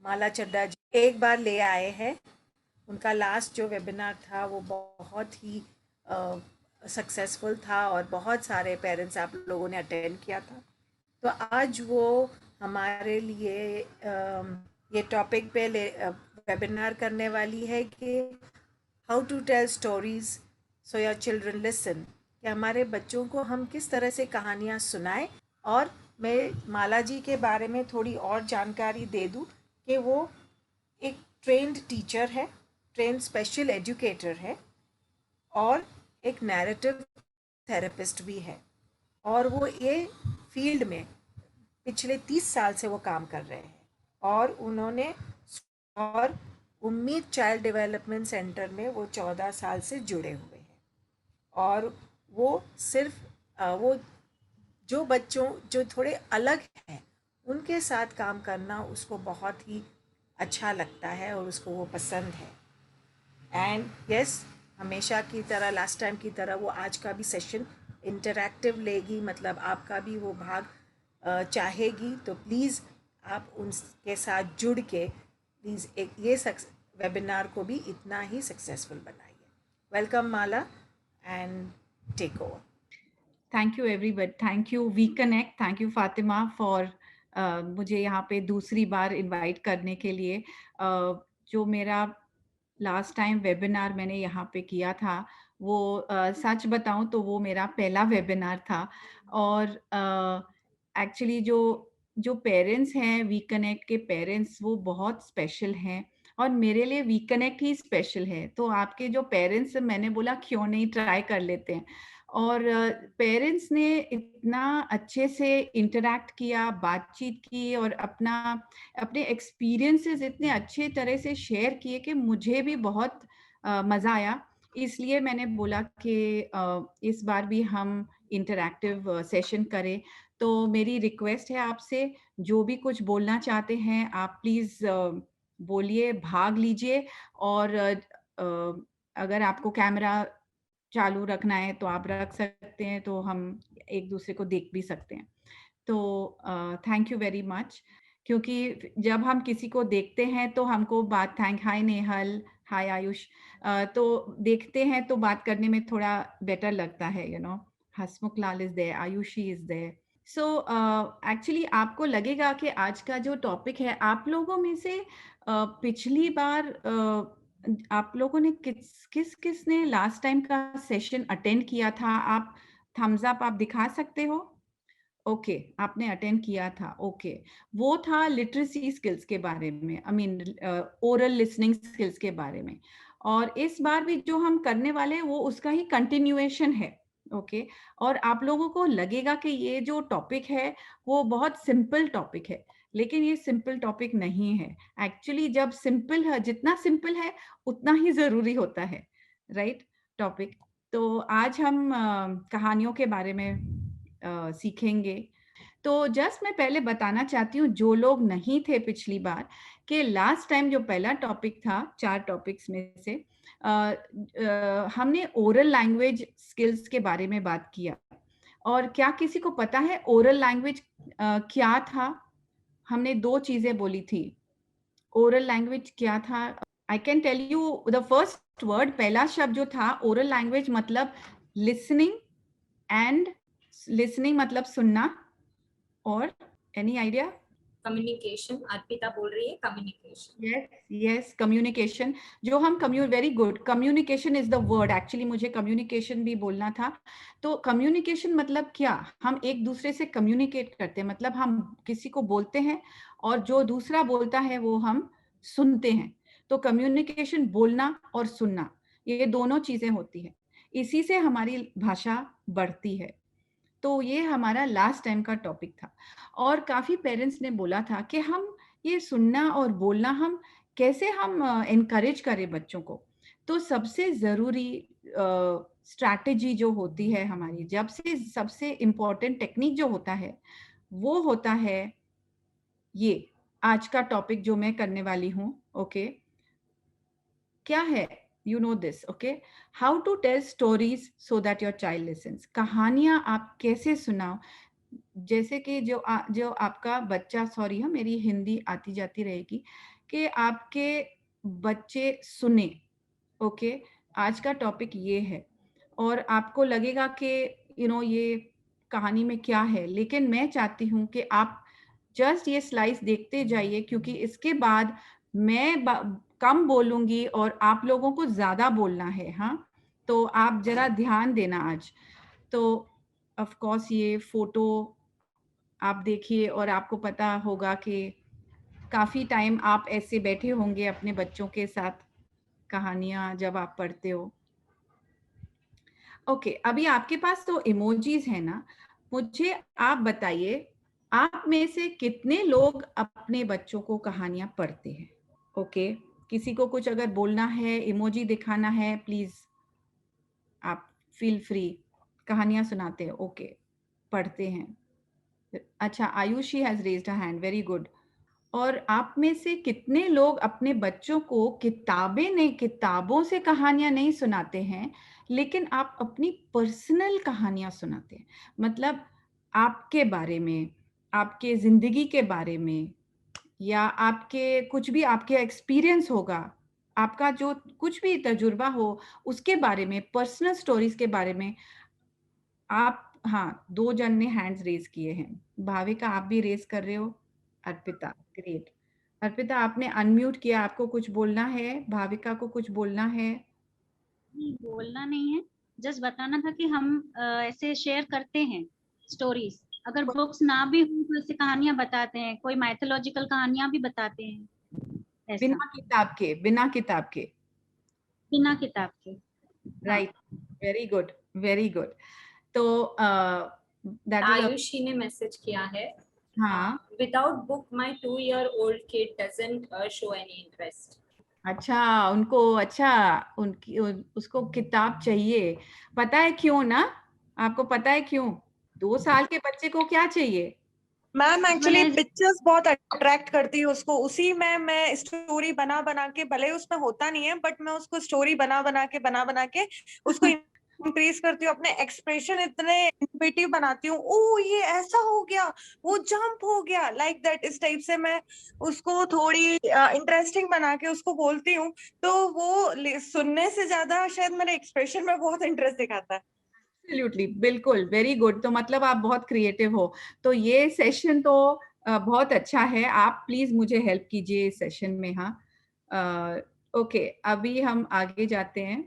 माला चड्डा जी एक बार ले आए हैं। उनका लास्ट जो वेबिनार था वो बहुत ही सक्सेसफुल था और बहुत सारे पेरेंट्स आप लोगों ने अटेंड किया था। तो आज वो हमारे लिए ये टॉपिक पे वेबिनार करने वाली है कि how to tell stories so your children listen, कि हमारे बच्चों को हम किस तरह से कहानियाँ सुनाएं। और मैं माला जी के बारे में थोड़ी और जानकारी दे दूं कि वो एक ट्रेंड टीचर है, ट्रेंड स्पेशल एजुकेटर है और एक नैरेटिव थेरेपिस्ट भी है। और वो ये फील्ड में पिछले 30 साल से वो काम कर रहे हैं। और उन्होंने और उम्मीद चाइल्ड डेवलपमेंट सेंटर में वो 14 साल से जुड़े हुए हैं। और वो सिर्फ वो जो बच्चों जो थोड़े अलग हैं उनके साथ काम करना उसको बहुत ही अच्छा लगता है और उसको वो पसंद है। एंड यस, हमेशा की तरह लास्ट टाइम की तरह वो आज का भी सेशन इंटरैक्टिव लेगी, मतलब आपका भी वो भाग चाहेगी। तो प्लीज़ आप उनके साथ जुड़ के प्लीज़ एक ये वेबिनार को भी इतना ही सक्सेसफुल बनाइए। Welcome Mala and take over. Thank you everybody, thank you we connect, thank you Fatima for मुझे यहाँ पे दूसरी बार इनवाइट करने के लिए। जो मेरा लास्ट टाइम वेबिनार मैंने यहाँ पे किया था वो सच बताऊँ तो वो मेरा पहला वेबिनार था। और एक्चुअली जो पेरेंट्स हैं, वी कनेक्ट के पेरेंट्स, वो बहुत स्पेशल हैं और मेरे लिए वी कनेक्ट ही स्पेशल है। तो आपके जो पेरेंट्स, मैंने बोला क्यों नहीं ट्राई कर लेते हैं। और पेरेंट्स ने इतना अच्छे से इंटरैक्ट किया, बातचीत की और अपने एक्सपीरियंसेस इतने अच्छे तरह से शेयर किए कि मुझे भी बहुत मज़ा आया। इसलिए मैंने बोला कि इस बार भी हम इंटरैक्टिव सेशन करें। तो मेरी रिक्वेस्ट है आपसे, जो भी कुछ बोलना चाहते हैं आप प्लीज़ बोलिए, भाग लीजिए। और अगर आपको कैमरा चालू रखना है तो आप रख सकते हैं, तो हम एक दूसरे को देख भी सकते हैं। तो थैंक यू वेरी मच। क्योंकि जब हम किसी को देखते हैं तो हमको बात हाय नेहल, हाय आयुष, तो देखते हैं तो बात करने में थोड़ा बेटर लगता है, Hasmukh Lal is there, Ayushi is there. So actually आपको लगेगा कि आज का जो टॉपिक है, आप लोगों में से पिछली बार आप लोगों ने किस ने लास्ट टाइम का सेशन अटेंड किया था? आप थम्स अप आप दिखा सकते हो? ओके, आपने अटेंड किया था, ओके। वो था लिटरेसी स्किल्स के बारे में, I mean oral listening skills के बारे में। और इस बार भी जो हम करने वाले हैं वो उसका ही कंटिन्यूएशन है, ओके। और आप लोगों को लगेगा कि ये जो टॉपिक है वो बहुत सिंपल टॉपिक है, लेकिन ये सिंपल टॉपिक नहीं है। एक्चुअली जब सिंपल है, जितना सिंपल है उतना ही ज़रूरी होता है, राइट? टॉपिक। तो आज हम कहानियों के बारे में सीखेंगे। तो जस्ट मैं पहले बताना चाहती हूँ, जो लोग नहीं थे पिछली बार, कि लास्ट टाइम जो पहला टॉपिक था 4 टॉपिक्स में से, हमने ओरल लैंग्वेज स्किल्स के बारे में बात किया। और क्या किसी को पता है ओरल लैंग्वेज क्या था? हमने 2 चीज़ें बोली थी। ओरल लैंग्वेज क्या था? I can tell you the first word, पहला शब्द जो था ओरल लैंग्वेज मतलब लिसनिंग, एंड लिसनिंग मतलब सुनना। और एनी आइडिया? कम्युनिकेशन, अर्पिता बोल रही है कम्युनिकेशन। Yes, yes, communication. जो हम very good, communication is the word. Actually मुझे कम्युनिकेशन भी बोलना था। तो कम्युनिकेशन मतलब क्या? हम एक दूसरे से कम्युनिकेट करते हैं, मतलब हम किसी को बोलते हैं और जो दूसरा बोलता है वो हम सुनते हैं। तो कम्युनिकेशन बोलना और सुनना, ये दोनों चीजें होती है। इसी से हमारी भाषा बढ़ती है। तो ये हमारा लास्ट टाइम का टॉपिक था। और काफ़ी पेरेंट्स ने बोला था कि हम ये सुनना और बोलना हम कैसे हम एनकरेज करें बच्चों को। तो सबसे ज़रूरी स्ट्रैटेजी जो होती है हमारी, जब से सबसे इम्पोर्टेंट टेक्निक जो होता है, वो होता है ये आज का टॉपिक जो मैं करने वाली हूँ, ओके? क्या है? You know this, okay? How to tell stories so that your child listens. कहानियाँ आप कैसे सुनाओ, जैसे कि जो आपका बच्चा, सॉरी हाँ, मेरी हिंदी आती जाती रहेगी, कि आपके बच्चे सुने। ओके, आज का टॉपिक ये है और आपको लगेगा कि ये कहानी में क्या है, लेकिन मैं चाहती हूँ कि आप जस्ट ये स्लाइस देखते जाइए, क्योंकि इसके बाद मैं कम बोलूंगी और आप लोगों को ज्यादा बोलना है। हाँ, तो आप जरा ध्यान देना आज। तो ऑफ कोर्स ये फोटो आप देखिए और आपको पता होगा कि काफी टाइम आप ऐसे बैठे होंगे अपने बच्चों के साथ कहानियां जब आप पढ़ते हो। ओके, अभी आपके पास तो इमोजीज है ना, मुझे आप बताइए आप में से कितने लोग अपने बच्चों को कहानियां पढ़ते हैं? ओके, किसी को कुछ अगर बोलना है, इमोजी दिखाना है, प्लीज आप फील फ्री। कहानियां सुनाते हैं, ओके, पढ़ते हैं। अच्छा, Ayushi has raised a hand, very good. और आप में से कितने लोग अपने बच्चों को किताबों से कहानियां नहीं सुनाते हैं, लेकिन आप अपनी पर्सनल कहानियां सुनाते हैं? मतलब आपके बारे में, आपके जिंदगी के बारे में, या आपके कुछ भी आपके एक्सपीरियंस होगा, आपका जो कुछ भी तजुर्बा हो उसके बारे में, पर्सनल स्टोरीज के बारे में आप। हाँ, 2 जन ने हैंड्स रेज किए हैं। भाविका, आप भी रेज कर रहे हो? अर्पिता, ग्रेट। अर्पिता, आपने अनम्यूट किया, आपको कुछ बोलना है? भाविका को कुछ बोलना है? नहीं, बोलना नहीं है, जस्ट बताना था कि हम ऐसे शेयर करते हैं स्टोरीज। अगर बुक्स ना भी हो तो ऐसे कहानियां बताते हैं, कोई माइथोलॉजिकल कहानियां भी बताते हैं, ऐसा बिना किताब के, बिना किताब के। बिना किताब के। Right, very good, very good. तो दैट इज आयुषी ने मैसेज किया है, हाँ, without book my 2-year-old kid doesn't show any interest. अच्छा, उसको किताब चाहिए। पता है क्यों ना? आपको पता है क्यों? 2 साल के बच्चे को क्या चाहिए? मैम एक्चुअली पिक्चर्स बहुत अट्रैक्ट करती है उसको, उसी में मैं स्टोरी बना बना के, भले ही उसमें होता नहीं है बट मैं उसको स्टोरी बना बना के उसको इंक्रीज करती हूँ, अपने एक्सप्रेशन इतने इनोवेटिव बनाती हूँ। ओ ये ऐसा हो गया, वो जंप हो गया, लाइक दैट, इस टाइप से मैं उसको थोड़ी इंटरेस्टिंग बना के उसको बोलती हूँ, तो वो सुनने से ज्यादा शायद मेरे एक्सप्रेशन में बहुत इंटरेस्ट दिखाता है। एब्सोल्युटली, बिल्कुल, वेरी गुड। तो मतलब आप बहुत क्रिएटिव हो। तो ये सेशन तो बहुत अच्छा है। आप प्लीज मुझे हेल्प कीजिए इस सेशन में। हाँ, ओके, अभी हम आगे जाते हैं।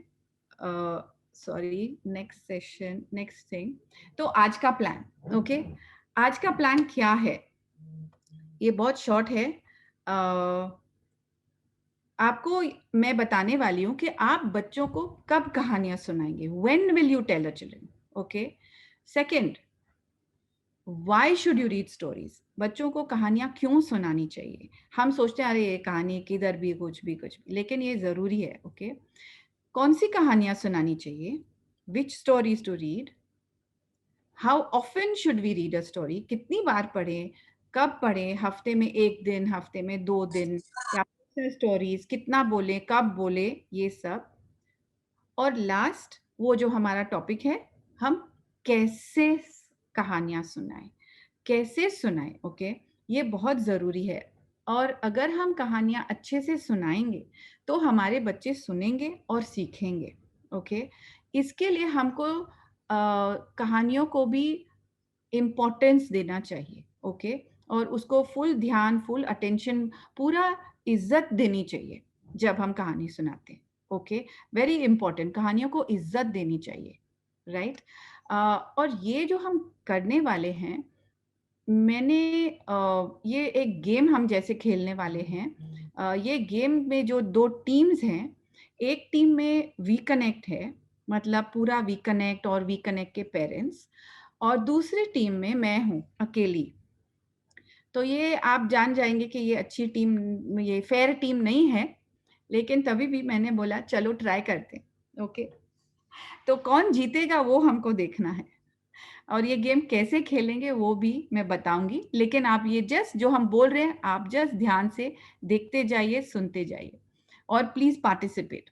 Sorry, next session, next thing. तो आज का प्लान, ओके, आज का प्लान क्या है? ये बहुत शॉर्ट है। आपको मैं बताने वाली हूँ कि आप बच्चों को कब कहानियां सुनाएंगे, when will you tell a children. Okay, second, why should you read stories? बच्चों को कहानियां क्यों सुनानी चाहिए? हम सोचते हैं अरे ये कहानी किधर भी कुछ भी, लेकिन ये जरूरी है। ओके, कौन सी कहानियां सुनानी चाहिए? Which stories to read? How often should we read a story? कितनी बार पढ़ें, कब पढ़ें, हफ्ते में 1 दिन, हफ्ते में 2 दिन, या स्टोरीज कितना बोले, कब बोले, ये सब। और लास्ट, वो जो हमारा टॉपिक है, हम कैसे कहानियां सुनाएं, कैसे सुनाएं। ओके, ये बहुत जरूरी है। और अगर हम कहानियां अच्छे से सुनाएंगे तो हमारे बच्चे सुनेंगे और सीखेंगे। ओके, इसके लिए हमको कहानियों को भी इम्पोर्टेंस देना चाहिए। ओके, और उसको फुल ध्यान, फुल अटेंशन, पूरा इज्जत देनी चाहिए जब हम कहानी सुनाते हैं। ओके, वेरी इंपॉर्टेंट, कहानियों को इज्जत देनी चाहिए। राइट, और ये जो हम करने वाले हैं, मैंने ये एक गेम हम जैसे खेलने वाले हैं। ये गेम में जो 2 टीम्स हैं, एक टीम में वी कनेक्ट है, मतलब पूरा वी कनेक्ट और वी कनेक्ट के पेरेंट्स, और दूसरी टीम में मैं हूँ अकेली। तो ये आप जान जाएंगे कि ये अच्छी टीम, ये फेयर टीम नहीं है, लेकिन तभी भी मैंने बोला चलो ट्राई करते हैं। ओके, तो कौन जीतेगा वो हमको देखना है, और ये गेम कैसे खेलेंगे वो भी मैं बताऊंगी। लेकिन आप ये जस्ट जो हम बोल रहे हैं, आप जस्ट ध्यान से देखते जाइए, सुनते जाइए, और प्लीज पार्टिसिपेट।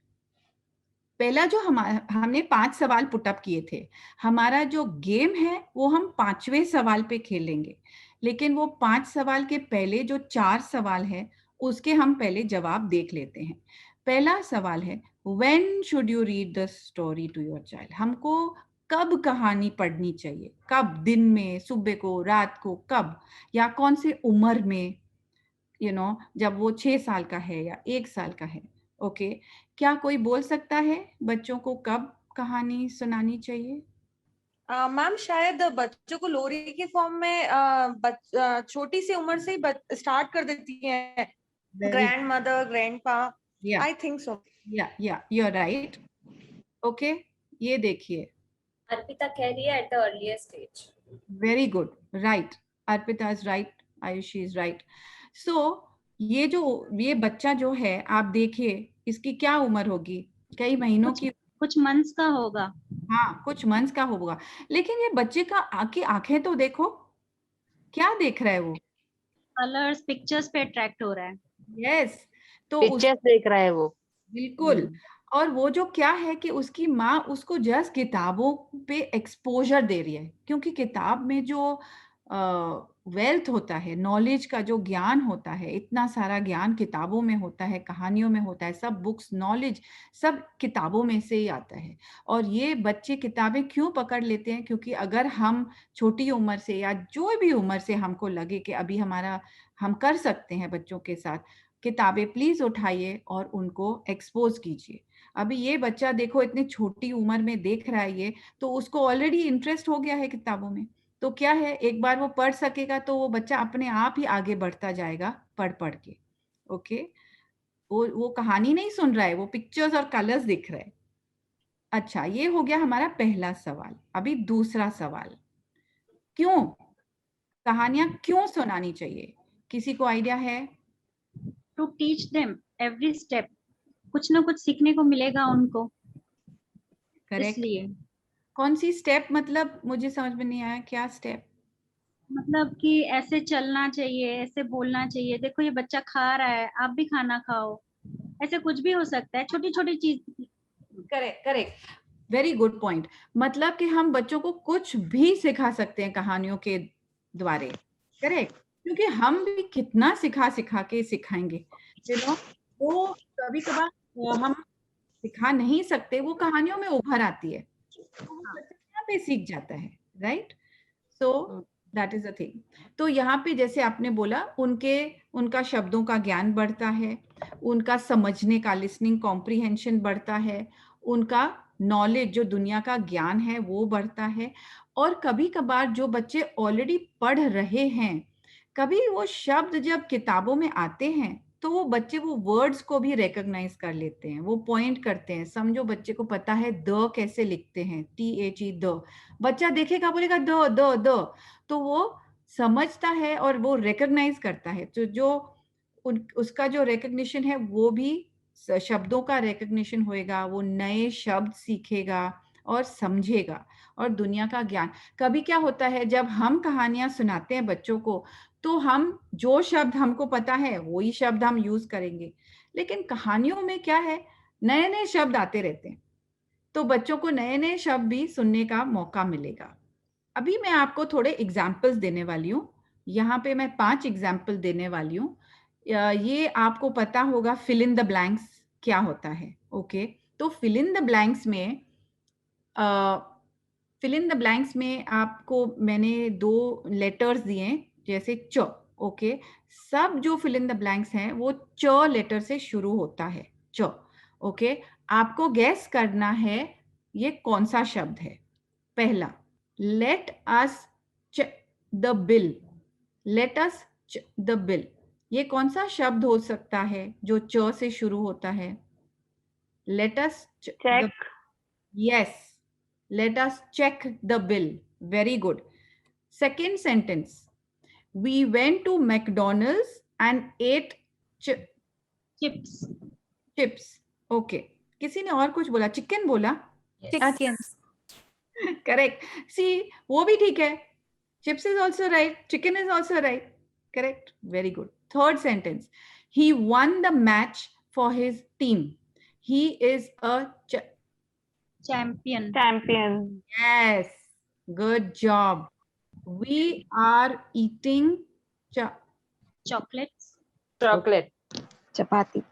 पहला जो हमने 5 सवाल पुटअप किए थे, हमारा जो गेम है वो हम 5वें सवाल पे खेलेंगे, लेकिन वो 5 सवाल के पहले जो 4 सवाल है उसके हम पहले जवाब देख लेते हैं। पहला सवाल है, when should you read the story to your child? हमको कब कहानी पढ़नी चाहिए? कब? दिन में, सुबह को, रात को, कब? या कौन से उम्र में? जब वो 6 साल का है या 1 साल का है। ओके, क्या कोई बोल सकता है बच्चों को कब कहानी सुनानी चाहिए? मैम शायद बच्चों को लोरी के फॉर्म में छोटी सी उम्र से ही स्टार्ट कर देती है, grand mother, grandpa, I think so. या यू आर राइट। ओके, ये देखिए, अर्पिता कह रही है at the earliest stage. Very good, right, Arpita is right, Ayushi is right. So ये बच्चा जो है, आप देखिए इसकी क्या उम्र होगी? कई महीनों की, कुछ मंथ्स का होगा। हाँ, कुछ मंथ्स का होगा। लेकिन ये बच्चे का आंखें तो देखो, क्या देख रहा है वो? कलर्स, पिक्चर्स पे अट्रैक्ट हो रहा है। यस, तो पिक्चर्स देख रहा है वो। बिल्कुल। और वो जो क्या है कि उसकी माँ उसको जस्ट किताबों पे एक्सपोजर दे रही है, क्योंकि किताब में जो वेल्थ होता है, नॉलेज का जो ज्ञान होता है, इतना सारा ज्ञान किताबों में होता है, कहानियों में होता है, सब बुक्स, नॉलेज सब किताबों में से ही आता है। और ये बच्चे किताबें क्यों पकड़ लेते हैं? क्योंकि अगर हम छोटी उम्र से या जो भी उम्र से हमको लगे कि अभी हम कर सकते हैं बच्चों के साथ, किताबें प्लीज उठाइए और उनको एक्सपोज कीजिए। अभी ये बच्चा देखो इतनी छोटी उम्र में देख रहा है ये, तो उसको ऑलरेडी इंटरेस्ट हो गया है किताबों में। तो क्या है, एक बार वो पढ़ सकेगा तो वो बच्चा अपने आप ही आगे बढ़ता जाएगा पढ़ के। ओके, वो कहानी नहीं सुन रहा है, वो पिक्चर्स और कलर्स दिख रहा है। अच्छा, ये हो गया हमारा पहला सवाल। अभी दूसरा सवाल, क्यों कहानियां क्यों सुनानी चाहिए? किसी को आइडिया है? To teach them every step, कुछ ना कुछ सीखने को मिलेगा उनको। करेक्ट। इसलिए कौन सी स्टेप? मतलब मुझे समझ में नहीं आया, क्या स्टेप? मतलब कि ऐसे चलना चाहिए, ऐसे बोलना चाहिए, देखो ये बच्चा खा रहा है, आप भी खाना खाओ, ऐसे कुछ भी हो सकता है, छोटी छोटी चीज। Correct correct, very good point. मतलब कि हम बच्चों को कुछ भी सिखा सकते हैं कहानियों के द्वारा। करेक्ट, क्योंकि हम भी कितना सिखा सिखा के सिखाएंगे, वो कभी कभार हम सिखा नहीं सकते, वो कहानियों में उभर आती है, तो वो बच्चा यहाँ पे सीख जाता है। Right, so that is a thing. तो यहाँ पे जैसे आपने बोला, उनका शब्दों का ज्ञान बढ़ता है, उनका समझने का, लिसनिंग कॉम्प्रिहेंशन बढ़ता है, उनका नॉलेज जो दुनिया का ज्ञान है वो बढ़ता है। और कभी कभार जो बच्चे ऑलरेडी पढ़ रहे हैं, कभी वो शब्द जब किताबों में आते हैं तो वो बच्चे वो वर्ड्स को भी रिकॉग्नाइज कर लेते हैं, वो पॉइंट करते हैं। समझो बच्चे को पता है द कैसे लिखते हैं, THE द, बच्चा देखेगा बोलेगा द द द, तो वो समझता है और वो रिकॉग्नाइज करता है। तो जो उसका जो रिकॉग्निशन है वो भी शब्दों का रिकॉग्निशन होएगा, वो नए शब्द सीखेगा और समझेगा, और दुनिया का ज्ञान। कभी क्या होता है, जब हम कहानियां सुनाते हैं बच्चों को, तो हम जो शब्द हमको पता है वही शब्द हम यूज करेंगे, लेकिन कहानियों में क्या है, नए नए शब्द आते रहते हैं, तो बच्चों को नए नए शब्द भी सुनने का मौका मिलेगा। अभी मैं आपको थोड़े एग्जाम्पल्स देने वाली हूँ। यहाँ पे मैं 5 एग्जाम्पल देने वाली हूँ। ये आपको पता होगा फिल इन द ब्लैंक्स क्या होता है। ओके, तो फिल इन द ब्लैंक्स में आपको मैंने 2 लेटर्स दिए, जैसे च। ओके, सब जो फिल इन द ब्लैंक्स हैं वो च लेटर से शुरू होता है, च। ओके, आपको गैस करना है ये कौन सा शब्द है। पहला, let us the bill, let us the bill, ये कौन सा शब्द हो सकता है जो च से शुरू होता है? Let us check. Yes, let us check the bill. Very good. Second sentence. We went to McDonald's and ate chips. chips. Okay. किसी ने और कुछ बोला? चिकन बोला? Chicken. Correct. See, वो भी ठीक है. Chips is also right. Chicken is also right. Correct. Very good. Third sentence. He won the match for his team. He is a champion. Champion. Yes, good job. We are eating chocolates. Chocolate. Chapati.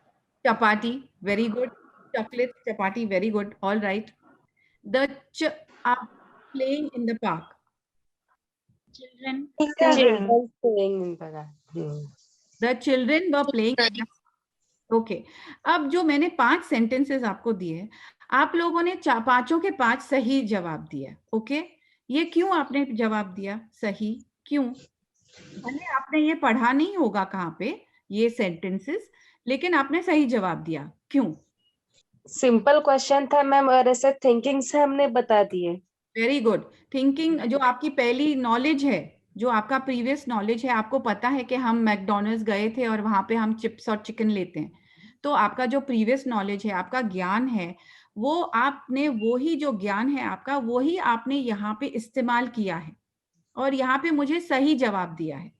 Chapati, very good. Chocolate, chapati, very good. All right. The are playing in the park. Children. Children. Playing in the The children were playing. Okay अब जो मैंने 5 sentences आपको दिए, आप लोगों ने पांचों के 5 सही जवाब दिया. ओके, ये क्यों आपने जवाब दिया सही? क्यों? भले आपने ये पढ़ा नहीं होगा कहाँ पे ये सेंटेंसेस, लेकिन आपने सही जवाब दिया. क्यों? सिंपल क्वेश्चन था मैम, और ऐसे थिंकिंग से हमने बता दिए. Very good. थिंकिंग जो आपकी पहली नॉलेज है, जो आपका प्रीवियस नॉलेज है, आपको पता है कि हम मैकडोनल्ड्स गए थे और वहां पे हम चिप्स और चिकन लेते हैं, तो आपका जो प्रीवियस नॉलेज है, आपका ज्ञान है, वो आपने वही जो ज्ञान है आपका, वही आपने यहाँ पे इस्तेमाल किया है और यहाँ पे मुझे सही जवाब दिया है.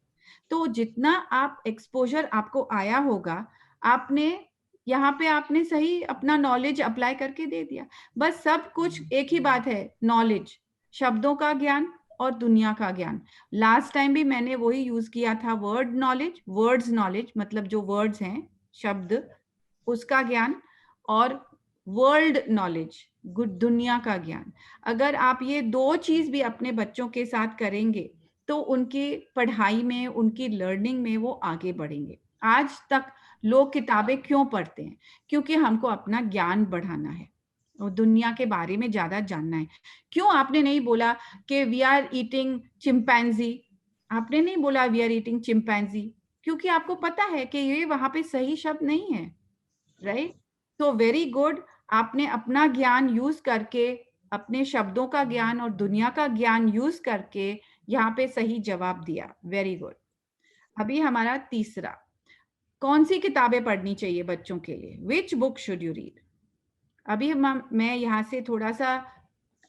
तो जितना आप एक्सपोजर आपको आया होगा, आपने यहाँ पे आपने सही अपना नॉलेज अप्लाई करके दे दिया. बस सब कुछ एक ही बात है, नॉलेज, शब्दों का ज्ञान और दुनिया का ज्ञान. लास्ट टाइम भी मैंने वही यूज किया था, वर्ड नॉलेज, वर्ड्स नॉलेज, मतलब जो वर्ड्स हैं, शब्द, उसका ज्ञान, और वर्ल्ड नॉलेज, गुड, दुनिया का ज्ञान. अगर आप ये 2 चीज भी अपने बच्चों के साथ करेंगे तो उनकी पढ़ाई में, उनकी लर्निंग में वो आगे बढ़ेंगे. आज तक लोग किताबें क्यों पढ़ते हैं? क्योंकि हमको अपना ज्ञान बढ़ाना है और दुनिया के बारे में ज्यादा जानना है. क्यों आपने नहीं बोला कि वी आर ईटिंग चिंपैंजी? आपने नहीं बोला वी आर ईटिंग चिंपैंजी, क्योंकि आपको पता है कि ये वहां पे सही शब्द नहीं है. राइट? तो वेरी गुड, आपने अपना ज्ञान यूज करके, अपने शब्दों का ज्ञान और दुनिया का ज्ञान यूज करके यहाँ पे सही जवाब दिया. Very good. अभी हमारा तीसरा, कौन सी किताबें पढ़नी चाहिए बच्चों के लिए? Which book should you read? अभी मैं यहाँ से थोड़ा सा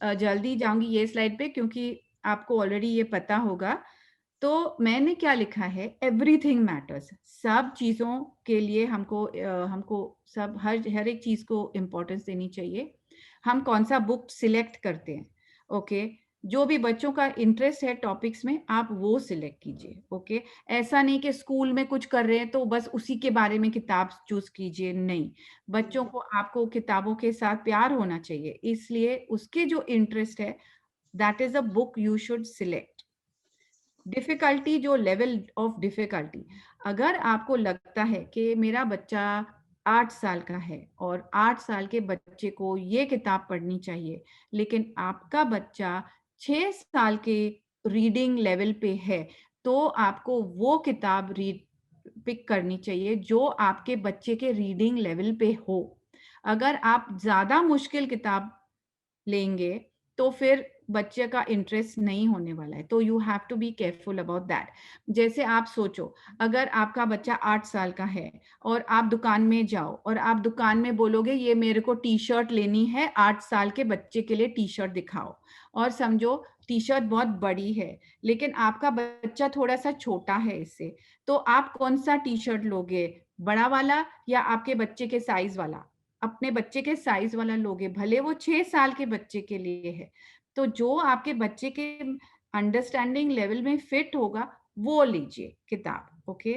जल्दी जाऊंगी ये स्लाइड पे, क्योंकि आपको ऑलरेडी ये पता होगा. तो मैंने क्या लिखा है, एवरीथिंग मैटर्स. सब चीजों के लिए हमको सब हर एक चीज को इम्पोर्टेंस देनी चाहिए. हम कौन सा बुक सिलेक्ट करते हैं, ओके, जो भी बच्चों का इंटरेस्ट है टॉपिक्स में, आप वो सिलेक्ट कीजिए. ओके, ऐसा नहीं कि स्कूल में कुछ कर रहे हैं तो बस उसी के बारे में किताब चूज कीजिए. नहीं, बच्चों को, आपको किताबों के साथ प्यार होना चाहिए, इसलिए उसके जो इंटरेस्ट है, that is a book you should select. Difficulty, जो लेवल ऑफ डिफिकल्टी, अगर आपको लगता है कि मेरा बच्चा 8 साल का है और 8 साल के बच्चे को ये किताब पढ़नी चाहिए, लेकिन आपका बच्चा 6 साल के रीडिंग लेवल पे है, तो आपको वो किताब पिक करनी चाहिए जो आपके बच्चे के रीडिंग लेवल पे हो. अगर आप ज्यादा मुश्किल किताब लेंगे तो फिर बच्चे का इंटरेस्ट नहीं होने वाला है. तो you have to be careful about that. जैसे आप सोचो, अगर आपका बच्चा 8 साल का है और आप दुकान में जाओ और आप दुकान में बोलोगे ये मेरे को टी शर्ट लेनी है, 8 साल के बच्चे के लिए टी शर्ट दिखाओ, और समझो टी शर्ट बहुत बड़ी है लेकिन आपका बच्चा थोड़ा सा छोटा है इससे, तो आप कौन सा टी शर्ट लोगे, बड़ा वाला या आपके बच्चे के साइज वाला? अपने बच्चे के साइज वाला लोगे, भले वो 6 साल के बच्चे के लिए है. तो जो आपके बच्चे के अंडरस्टैंडिंग लेवल में फिट होगा वो लीजिए किताब. ओके,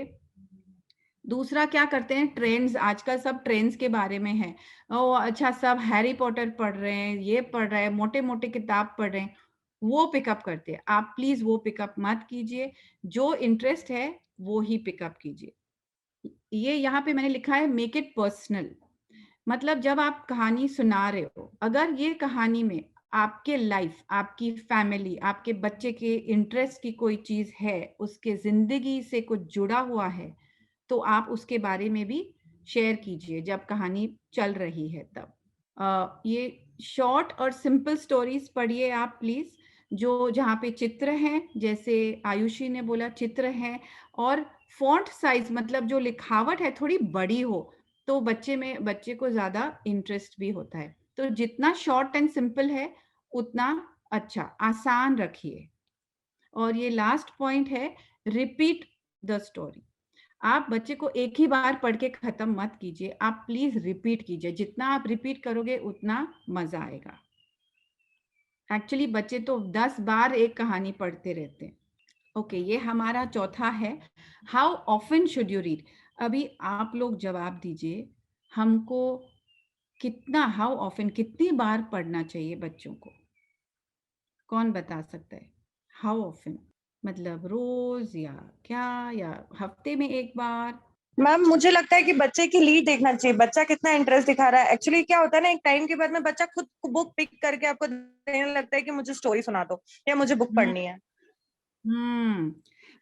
दूसरा क्या करते हैं, ट्रेंड्स. आजकल सब ट्रेंड्स के बारे में है. ओ अच्छा, सब हैरी पॉटर पढ़ रहे हैं, ये पढ़ रहे हैं, मोटे मोटे किताब पढ़ रहे हैं, वो पिकअप करते हैं. आप प्लीज वो पिकअप मत कीजिए. जो इंटरेस्ट है वो ही पिकअप कीजिए. ये यहाँ पे मैंने लिखा है, मेक इट पर्सनल. मतलब जब आप कहानी सुना रहे हो, अगर ये कहानी में आपके लाइफ, आपकी फैमिली, आपके बच्चे के इंटरेस्ट की कोई चीज है, उसके जिंदगी से कुछ जुड़ा हुआ है, तो आप उसके बारे में भी शेयर कीजिए जब कहानी चल रही है तब. ये शॉर्ट और सिंपल स्टोरीज पढ़िए आप प्लीज, जो जहाँ पे चित्र हैं, जैसे आयुषी ने बोला चित्र है, और फॉन्ट साइज, मतलब जो लिखावट है थोड़ी बड़ी हो, तो बच्चे को ज्यादा इंटरेस्ट भी होता है. तो जितना शॉर्ट एंड सिंपल है उतना अच्छा, आसान रखिए. और ये लास्ट पॉइंट है, रिपीट द स्टोरी. आप बच्चे को एक ही बार पढ़ के खत्म मत कीजिए, आप प्लीज रिपीट कीजिए. जितना आप रिपीट करोगे उतना मजा आएगा. एक्चुअली बच्चे तो 10 बार एक कहानी पढ़ते रहते हैं. ओके, ये हमारा चौथा है, how often should you read. अभी आप लोग जवाब दीजिए, हमको कितना, हाउ ऑफन, कितनी बार पढ़ना चाहिए बच्चों को? कौन बता सकता है? हाउ ऑफन मतलब रोज या क्या, या हफ्ते में एक बार? मैम मुझे लगता है कि बच्चे की लीड देखना चाहिए, बच्चा कितना इंटरेस्ट दिखा रहा है। एक्चुअली क्या होता है ना, एक टाइम के बाद में बच्चा खुद बुक पिक करके आपको देने लगता है कि मुझे स्टोरी सुना दो या मुझे बुक पढ़नी है।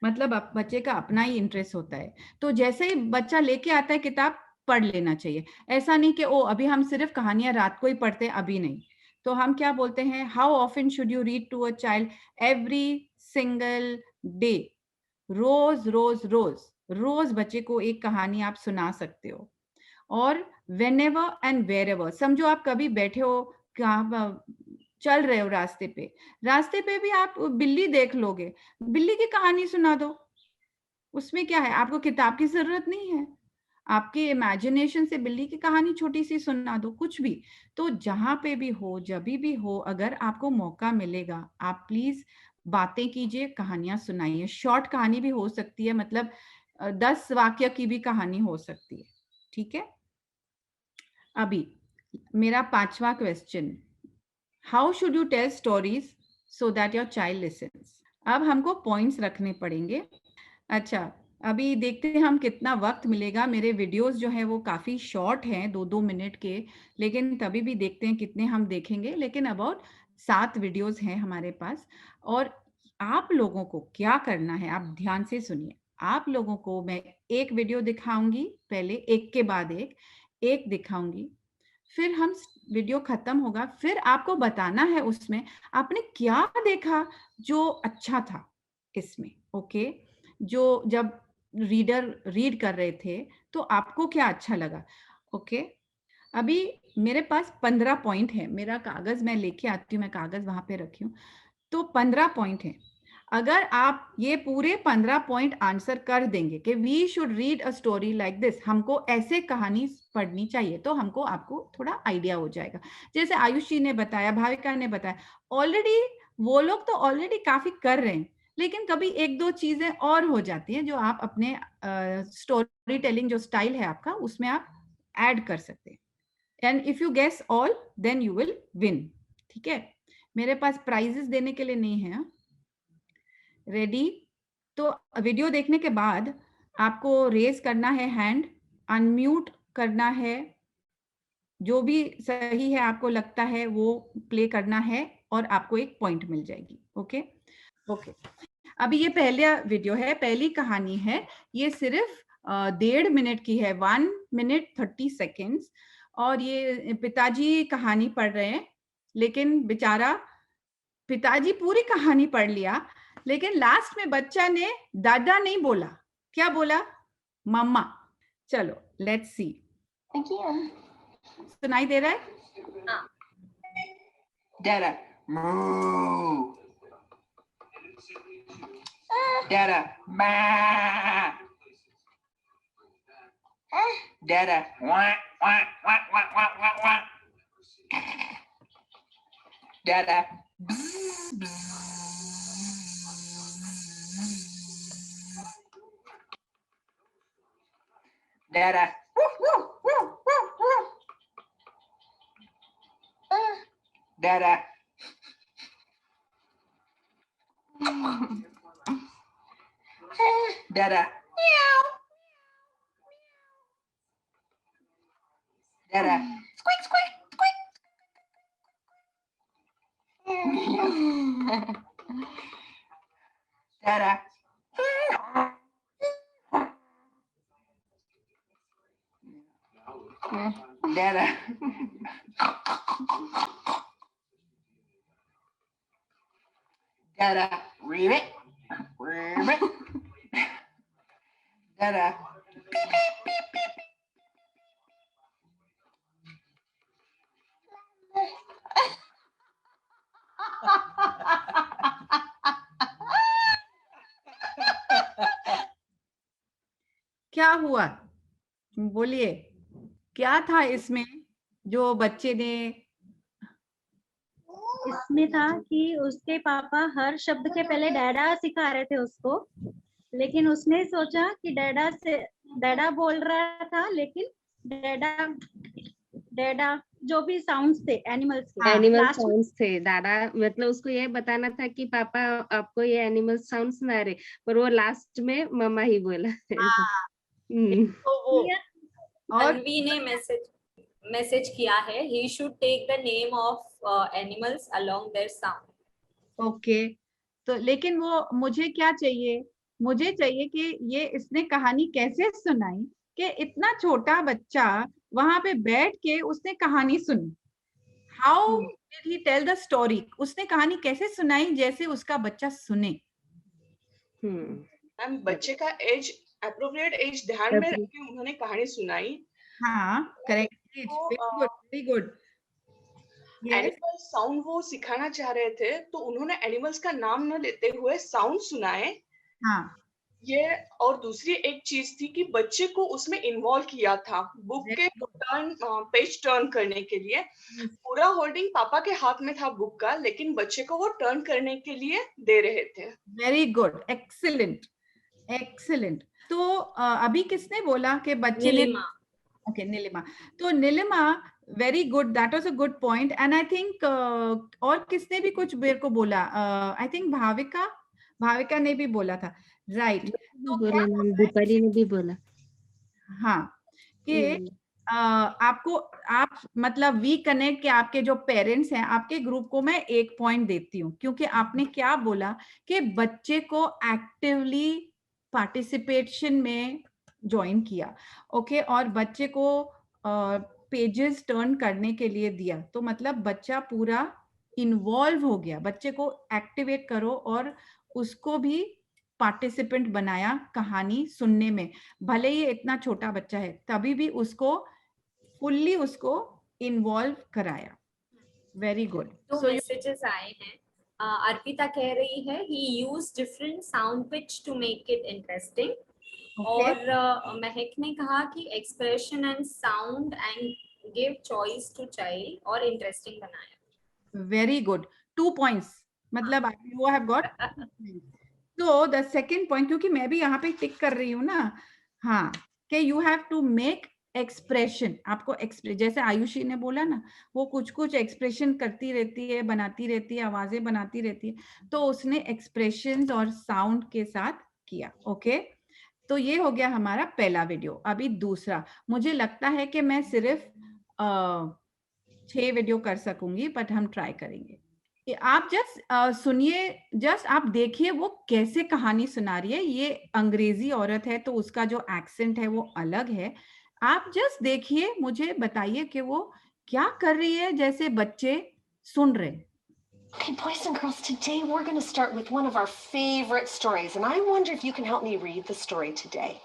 मतलब बच्चे का अपना ही इंटरेस्ट होता है, तो जैसे ही बच्चा लेके आता है किताब, पढ़ लेना चाहिए। ऐसा नहीं कि ओ अभी हम सिर्फ कहानियां रात को ही पढ़ते हैं, अभी नहीं। तो हम क्या बोलते हैं, how often should you read to a child? Every single day, रोज रोज रोज रोज बच्चे को एक कहानी आप सुना सकते हो। और whenever and wherever, समझो आप कभी बैठे हो, कहाँ चल रहे हो, रास्ते पे भी आप बिल्ली देख लोगे, बिल्ली की कहानी सुना दो। उसमें क्या है, आपको किताब की जरूरत नहीं है, आपके इमेजिनेशन से बिल्ली की कहानी छोटी सी सुना दो, कुछ भी। तो जहां पे भी हो, जब भी हो, अगर आपको मौका मिलेगा, आप प्लीज बातें कीजिए, कहानियां सुनाइए। शॉर्ट कहानी भी हो सकती है, मतलब 10 वाक्य की भी कहानी हो सकती है, ठीक है। अभी मेरा 5वां question, how should you tell stories so that your child listens? अब हमको पॉइंट्स रखने पड़ेंगे। अच्छा, अभी देखते हैं हम कितना वक्त मिलेगा। मेरे वीडियोस जो है वो काफी शॉर्ट हैं, 2-2 मिनट के, लेकिन तभी भी देखते हैं कितने हम देखेंगे। लेकिन अबाउट 7 वीडियोस हैं हमारे पास। और आप लोगों को क्या करना है, आप ध्यान से सुनिए। आप लोगों को मैं एक वीडियो दिखाऊंगी, पहले एक के बाद एक दिखाऊंगी, फिर हम वीडियो खत्म होगा, फिर आपको बताना है उसमें आपने क्या देखा जो अच्छा था इसमें, ओके। जो जब रीडर रीड कर रहे थे तो आपको क्या अच्छा लगा, ओके। अभी मेरे पास 15 पॉइंट है, मेरा कागज मैं लेके आती हूँ, मैं कागज वहां पे रखी हूँ। तो 15 पॉइंट है। अगर आप ये पूरे 15 पॉइंट आंसर कर देंगे कि we should read a story like this, हमको ऐसे कहानी पढ़नी चाहिए, तो हमको आपको थोड़ा आइडिया हो जाएगा। जैसे आयुष जी ने बताया, भाविका ने बताया, ऑलरेडी वो लोग तो ऑलरेडी काफी कर रहे हैं, लेकिन कभी 1-2 चीजें और हो जाती हैं जो आप अपने स्टोरी टेलिंग जो स्टाइल है आपका, उसमें आप ऐड कर सकते हैं। And if you guess all then you will win, ठीक है। मेरे पास प्राइजेस देने के लिए नहीं है। रेडी? तो वीडियो देखने के बाद आपको रेज करना है हैंड, अनम्यूट करना है, जो भी सही है आपको लगता है वो प्ले करना है, और आपको एक पॉइंट मिल जाएगी, ओके। ओके, अभी ये पहला वीडियो है, पहली कहानी है। ये सिर्फ 1.5 मिनट की है, 1 मिनट 30 सेकेंड्स। और ये पिताजी कहानी पढ़ रहे हैं, लेकिन बेचारा पिताजी पूरी कहानी पढ़ लिया, लेकिन लास्ट में बच्चा ने दादा नहीं बोला, क्या बोला? मम्मा। चलो लेट्स सी। सुनाई दे रहा है? Dada, moo. Dada, ma. Dada, wah, wah, wah, wah, wah, wah, wah. Dada, bzz, bzz. Dada, woo, woo, woo, woo, woo. Dada. Dada. Meow. Dada. Squeak, squeak, squeak. Dada. Dada. Dada. Ribbit. Ribbit. Dada. Beep, beep, beep, beep. क्या हुआ, बोलिए, क्या था इसमें जो बच्चे ने? इसमें था कि उसके पापा हर शब्द के पहले डैडा सिखा रहे थे उसको, लेकिन उसने सोचा कि डैडा बोल रहा था, लेकिन डैडा जो भी साउंड्स थे एनिमल्स के, एनिमल लास्ट में साउंड्स थे दादा, मतलब उसको ये बताना था कि पापा आपको ये एनिमल साउंड सुना रहे, पर वो लास्ट में मम्मा ही बोला। हाँ, हम्म, तो वो और अन्वी ने मैसेज किया है, he should take the name of animals along their sound. Okay, तो लेकिन वो मुझे क्या चाहिए, मुझे चाहिए कि ये इसने कहानी कैसे सुनाई कि इतना छोटा बच्चा वहां पे बैठ के उसने कहानी सुनी। How did he tell the story, उसने कहानी कैसे सुनाई जैसे उसका बच्चा सुने। मैम बच्चे का एज, एप्रोप्रिएट एज ध्यान में रख के उन्होंने कहानी सुनाई। हाँ correct, very good very good. Animal sound वो सिखाना चाह रहे थे, तो उन्होंने एनिमल्स का नाम न लेते हुए साउंड सुनाए। हाँ ये, और दूसरी एक चीज थी कि बच्चे को उसमें इन्वॉल्व किया था बुक के पेज टर्न करने के लिए। पूरा होल्डिंग पापा के हाथ में था बुक का, लेकिन बच्चे को वो टर्न करने के लिए दे रहे थे। Very good, excellent excellent. तो अभी किसने बोला कि बच्चे ने, नीलिमा। ओके नीलिमा, तो Nilima very good, that was a good point. And I think और किसने भी कुछ मेरे को बोला, आई थिंक भाविका ने भी बोला था, राइट। तो क्या बोला मैम, दीपाली ने भी बोला। हाँ कि आपको, आप मतलब वी कनेक्ट के आपके जो पेरेंट्स हैं, आपके ग्रुप को मैं 1 पॉइंट देती हूँ, क्योंकि आपने क्या बोला कि बच्चे को एक्टिवली पार्टिसिपेशन में ज्वाइन किया, ओके, और बच्चे को पेजेस टर्न करने के लिए दिया, तो मतलब बच्चा पूरा इन्वॉल्व हो गया। बच्चे को एक्टिवेट करो और उसको भी पार्टिसिपेंट बनाया कहानी सुनने में, भले ही इतना छोटा बच्चा है तभी भी उसको फुल्ली उसको इन्वॉल्व कराया। Very good. दो मैसेजेस आए हैं। अर्पिता कह रही है he used different sound pitch to make it interesting. और महक ने कहा कि expression and sound and give choice to child और interesting बनाया। वेरी गुड, 2 पॉइंट्स, मतलब यू हैव गॉट। तो द सेकंड पॉइंट, क्योंकि मैं भी यहाँ पे टिक कर रही हूँ ना, हाँ, कि you have to make expression, आपको एक्सप्रेस, जैसे आयुषी ने बोला ना, वो कुछ कुछ एक्सप्रेशन करती रहती है, बनाती रहती है, आवाजें बनाती रहती है, तो उसने एक्सप्रेशंस और साउंड के साथ किया। ओके, तो ये हो गया हमारा पहला वीडियो। अभी दूसरा, मुझे लगता है कि मैं सिर्फ 6 वीडियो कर सकूंगी, बट हम ट्राई करेंगे। आप जस्ट सुनिए, जस्ट आप देखिए वो कैसे कहानी सुना रही है। ये अंग्रेजी औरत है तो उसका जो एक्सेंट है वो अलग है। आप जस्ट देखिए, मुझे बताइए कि वो क्या कर रही है जैसे बच्चे सुन रहे। Okay, boys and girls, today we're going to start with one of our favorite stories, and I wonder if you can help me read the story today.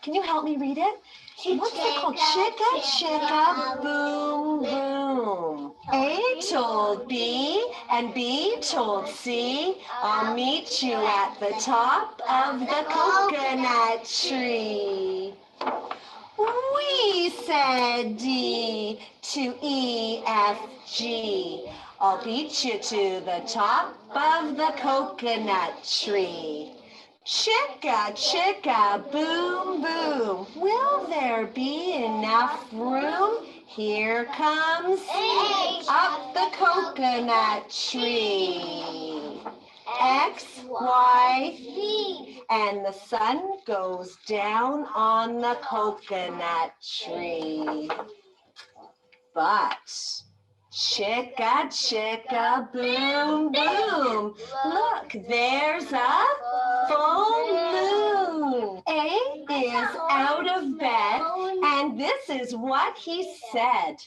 Can you help me read it? What's it called? Chicka, chicka, boom, boom. A told B, and B told C, I'll meet you at the top of the coconut tree. We said D to E, F, G. I'll beat you to the top of the coconut tree. Chicka, chicka, boom, boom. Will there be enough room? Here comes H up the coconut tree. X, Y, Z. And the sun goes down on the coconut tree. But chicka, chicka, boom, boom. Look, there's a full moon. A is out of bed, and this is what he said.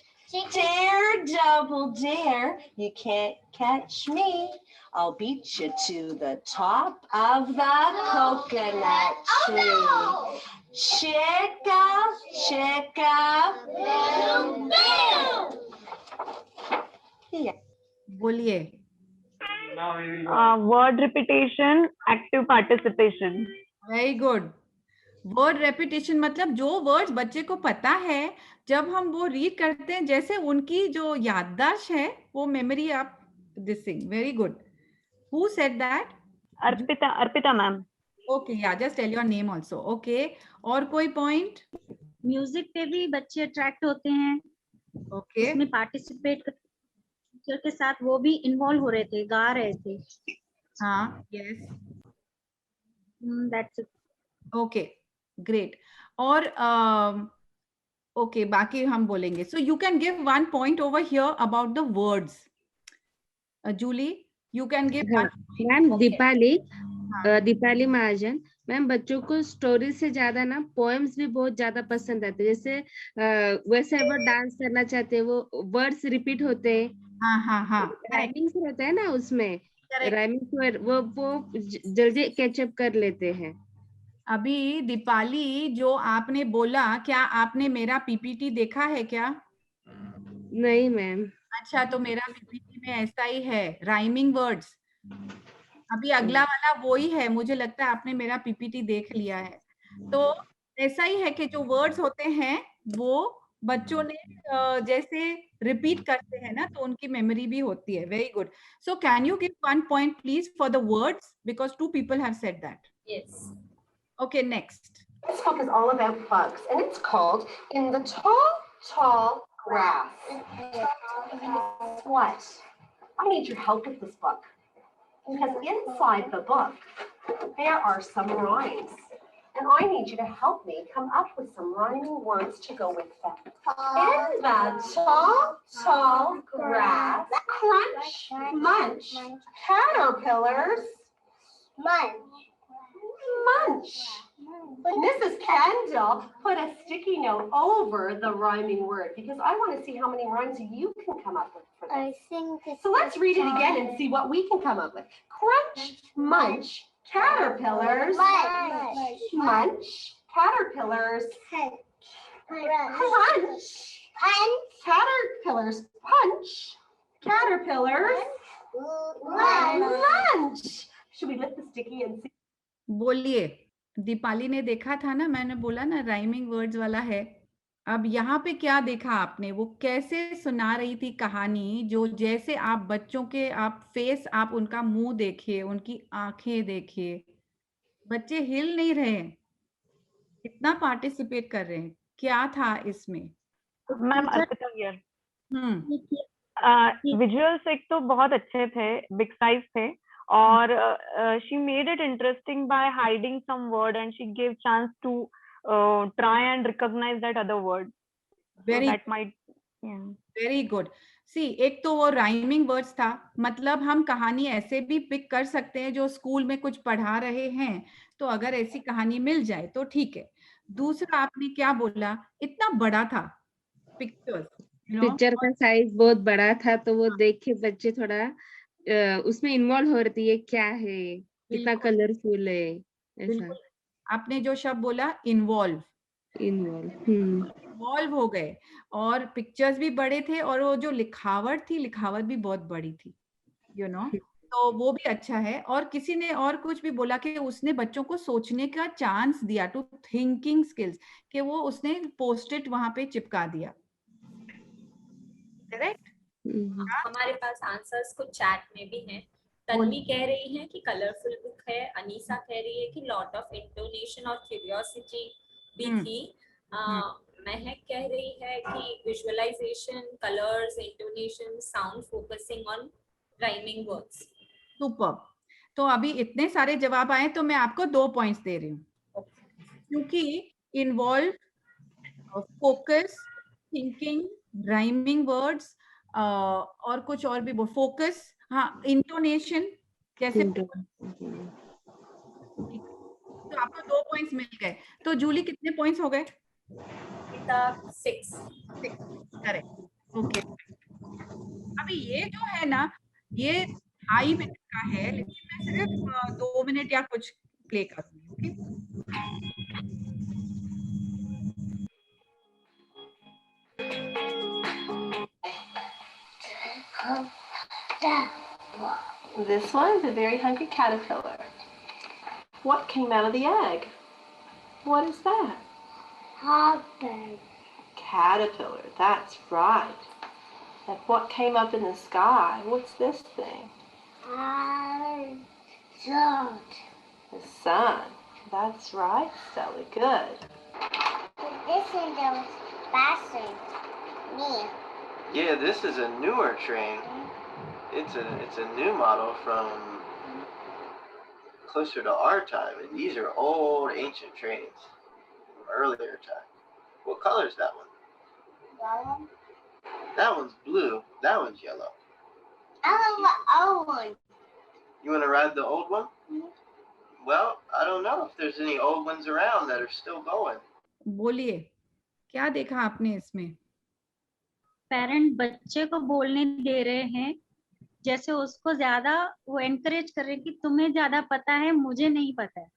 Dare, double dare, you can't catch me. I'll beat you to the top of the coconut tree. Chicka, chicka, boom, boom. Yeah. बोलिए। Word repetition, active participation. Very good. Word repetition मतलब जो words बच्चे को पता है, जब हम वो रीड करते हैं, जैसे उनकी जो याददाश्त है वो मेमोरी आप दिसिंग। Very good. Who said that? Arpita ma'am. Okay, yeah, just tell your name also. Okay. और कोई point? म्यूजिक पे भी बच्चे अट्रैक्ट होते हैं, Okay. उसमें पार्टिसिपेट टीचर के साथ वो भी इन्वॉल्व हो रहे थे, गा रहे थे. हाँ, yes. That's it. Okay, great. और okay, बाकी हम बोलेंगे. So you can give 1 point over here about the words. Julie, you can give 1 point. Ma'am Okay. Deepali Mahajan ma'am, बच्चों को स्टोरी से ज्यादा ना पोएम्स भी बहुत ज्यादा पसंद आते हैं. जैसे वैसे वो डांस करना चाहते हैं, वो वर्ड्स रिपीट होते हैं. हाँ. राइमिंग से रहता है ना उसमें, Correct. राइमिंग वो जल्दी कैचअप कर लेते हैं. अभी दीपाली जो आपने बोला, क्या आपने मेरा पीपीटी देखा है क्या? नहीं मैम. अच्छा, तो मेरा पीपीटी में ऐसा ही है, राइमिंग वर्ड्स. अभी अगला वाला वो ही है, मुझे लगता है आपने मेरा पीपीटी देख लिया है. तो ऐसा ही है कि जो वर्ड्स होते हैं वो बच्चों ने जैसे रिपीट करते हैं ना, तो उनकी मेमोरी भी होती है. Very good. So can you give 1 point please for the words, because 2 people have said that. Yes. Okay, next. This book is all about bugs, and it's called In the Tall, Tall Grass. Guess what? I need your help with this book. Because inside the book, there are some rhymes. And I need you to help me come up with some rhyming words to go with them. In the tall, tall grass, crunch, munch, caterpillars, munch. Mrs. Kendall put a sticky note over the rhyming word because I want to see how many rhymes you can come up with for this. So let's read it again and see what we can come up with. Crunch, munch, caterpillars, munch, caterpillars, crunch, caterpillars, punch, caterpillars, lunch. Should we lift the sticky and see? बोलिए. दीपाली ने देखा था ना, मैंने बोला ना rhyming words वाला है. अब यहाँ पे क्या देखा आपने? वो कैसे सुना रही थी कहानी, जो जैसे आप बच्चों के आप फेस, आप उनका मुंह देखिए, उनकी आंखें देखिए, बच्चे हिल नहीं रहे हैं, कितना पार्टिसिपेट कर रहे हैं. क्या था इसमें? Ma'am Arpita here. Hmm. Visuals एक तो बहुत अच्छे थे, बिग साइज थे, और she made it interesting by hiding some word and she gave chance to try and recognize that other word. Very, so that might, yeah. Very good. See, एक तो वो राइमिंग वर्ड्स था, मतलब हम कहानी ऐसे भी पिक कर सकते हैं जो स्कूल में कुछ पढ़ा रहे हैं, तो अगर ऐसी कहानी मिल जाए तो ठीक है. दूसरा आपने क्या बोला, इतना बड़ा था पिक्चर्स, पिक्चर का साइज बहुत बड़ा था, तो वो देख के बच्चे थोड़ा उसमें इन्वॉल्व हो रही है, क्या है, कितना कलरफुल है, ऐसा. आपने जो शब्द बोला इन्वॉल्व हो गए, और पिक्चर्स भी बड़े थे, और वो जो लिखावट भी बहुत बड़ी थी, तो वो भी अच्छा है. और किसी ने और कुछ भी बोला कि उसने बच्चों को सोचने का चांस दिया, टू थिंकिंग स्किल्स, कि वो उसने पोस्ट-इट वहां पे चिपका दिया. करेक्ट. हमारे पास आंसर्स कुछ चैट में भी हैं. तन्वी कह रही है कि कलरफुल बुक है. अनीसा कह रही है कि लॉट ऑफ इंटोनेशन और क्यूरियोसिटी भी थी. महक कह रही है कि visualisation, colours, intonation, sound, focusing on rhyming words. Super. तो अभी इतने सारे जवाब आए, तो मैं आपको 2 पॉइंट्स दे रही हूँ, क्योंकि involve, focus, thinking, rhyming words, और कुछ और भी, फोकस, हाँ, इंटोनेशन, कैसे, तो आपको 2 पॉइंट्स मिल गए. तो जूली कितने पॉइंट्स हो गए? 6. करेक्ट. ओके. अभी ये जो है ना, ये 2.5 मिनट का है, लेकिन मैं सिर्फ 2 मिनट या कुछ प्ले करूंगी. This one's a very hungry caterpillar. What came out of the egg? What is that? Caterpillar, that's right. And what came up in the sky? What's this thing? The sun. That's right, Sally. Good. This one goes faster. Me. Yeah, this is a newer train. It's a new model from closer to our time. And these are old, ancient trains from earlier time. What color is that one? Yellow. That one's blue. That one's yellow. I love the old one. You want to ride the old one? Mhm. Well, I don't know if there's any old ones around that are still going. बोलिए क्या देखा आपने इसमें? Parent बच्चे को बोलने दे रहे हैं, जैसे उसको ज्यादा वो एनकरेज कर रहे हैं कि तुम्हें ज्यादा पता है, मुझे नहीं पता है.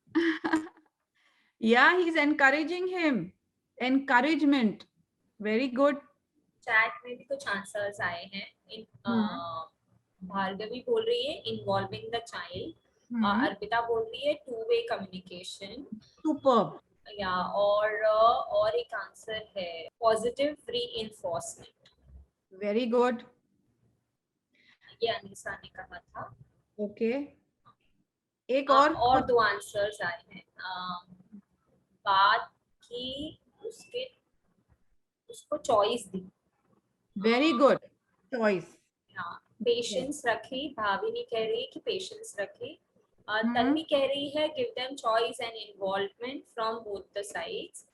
Yeah, he's encouraging him. Encouragement. Very good. Chat में भी कुछ आंसर्स आए हैं. भार्गवी बोल रही है इन्वॉल्विंग द चाइल्ड. अर्पिता बोल रही है टू वे कम्युनिकेशन. Superb. या और एक आंसर है पॉजिटिव रीइंफोर्समेंट. Very good. ये अनीसा ने कहा था. Okay. एक और दो आंसर्स आए हैं. बात की उसको चॉइस दी. Very good. Choice. हाँ, पेशेंस रखी. भाविनी कह रही है कि पेशेंस रखी. तन्वी कह रही है give them choice and involvement from both the sides.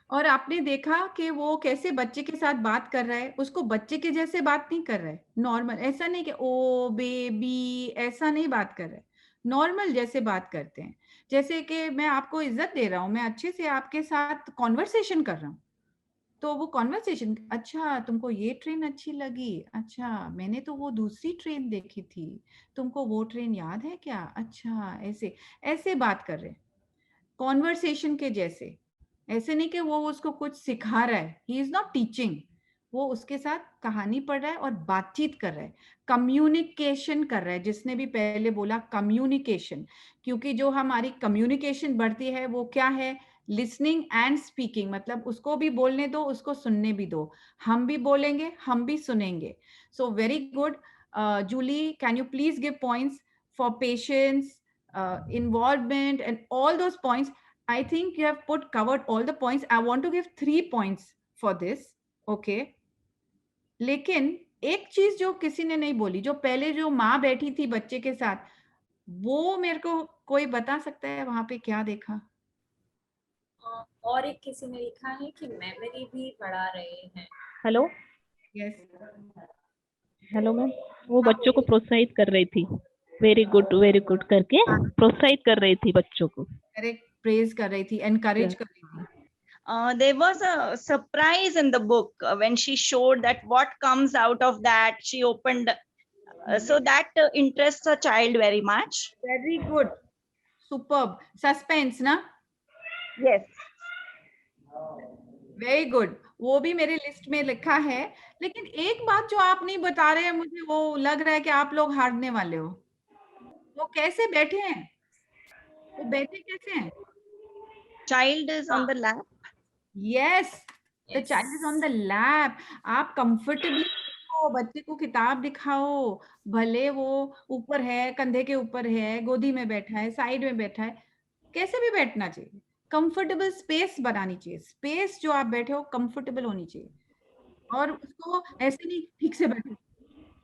और आपने देखा कि वो कैसे बच्चे के साथ बात कर रहा है. उसको बच्चे के जैसे बात नहीं कर रहा है. नॉर्मल, ऐसा नहीं कि ओ बेबी, ऐसा नहीं बात कर रहा है. नॉर्मल जैसे बात करते हैं, जैसे कि मैं आपको इज्जत दे रहा हूँ, मैं अच्छे से आपके साथ कॉन्वर्सेशन कर रहा हूँ. तो वो कॉन्वर्सेशन, अच्छा तुमको ये ट्रेन अच्छी लगी, अच्छा मैंने तो वो दूसरी ट्रेन देखी थी, तुमको वो ट्रेन याद है क्या, अच्छा ऐसे ऐसे बात कर रहे हैं कॉन्वर्सेशन के जैसे. ऐसे नहीं कि वो उसको कुछ सिखा रहा है. He is not teaching. वो उसके साथ कहानी पढ़ रहा है और बातचीत कर रहा है, कम्युनिकेशन कर रहा है. जिसने भी पहले बोला कम्युनिकेशन, क्योंकि जो हमारी कम्युनिकेशन बढ़ती है वो क्या है, लिसनिंग एंड स्पीकिंग. मतलब उसको भी बोलने दो, उसको सुनने भी दो. हम भी बोलेंगे, हम भी सुनेंगे. So very good. Julie, can you please give points for patience, involvement and all those points. I think you have covered all the points. I want to give 3 points for this. Okay. लेकिन एक चीज जो किसी ने नहीं बोली, जो पहले जो माँ बैठी थी बच्चे के साथ, वो मेरे को कोई बता सकता है वहां पे क्या देखा? और एक किसी ने लिखा है कि मेमोरी भी बढ़ा रहे हैं. हेलो. यस. Hello ma'am. वो बच्चों को प्रोत्साहित कर रही थी, वेरी गुड करके प्रोत्साहित कर रही थी बच्चों को. करेक्ट. प्रेज कर रही थी, एनकरेज कर रही थी. There was a surprise in the book when she showed that what comes out of that. She opened, so that interests a child very much. Very good. Superb. Suspense, ना? Yes. Very good. वो भी मेरे list में लिखा है. लेकिन एक बात जो आप नहीं बता रहे हैं, मुझे वो लग रहा है कि आप लोग हारने वाले हो. वो कैसे बैठे हैं? वो बैठे कैसे हैं? Child is on the lap. Yes, the child is on the lap. आप comfortably बच्चे को किताब दिखाओ, भले वो ऊपर है, कंधे के ऊपर है, गोदी में बैठा है, साइड में बैठा है, कैसे भी बैठना चाहिए. कंफर्टेबल स्पेस बनानी चाहिए. स्पेस जो आप बैठे हो कंफर्टेबल होनी चाहिए. और उसको ऐसे नहीं ठीक से बैठो,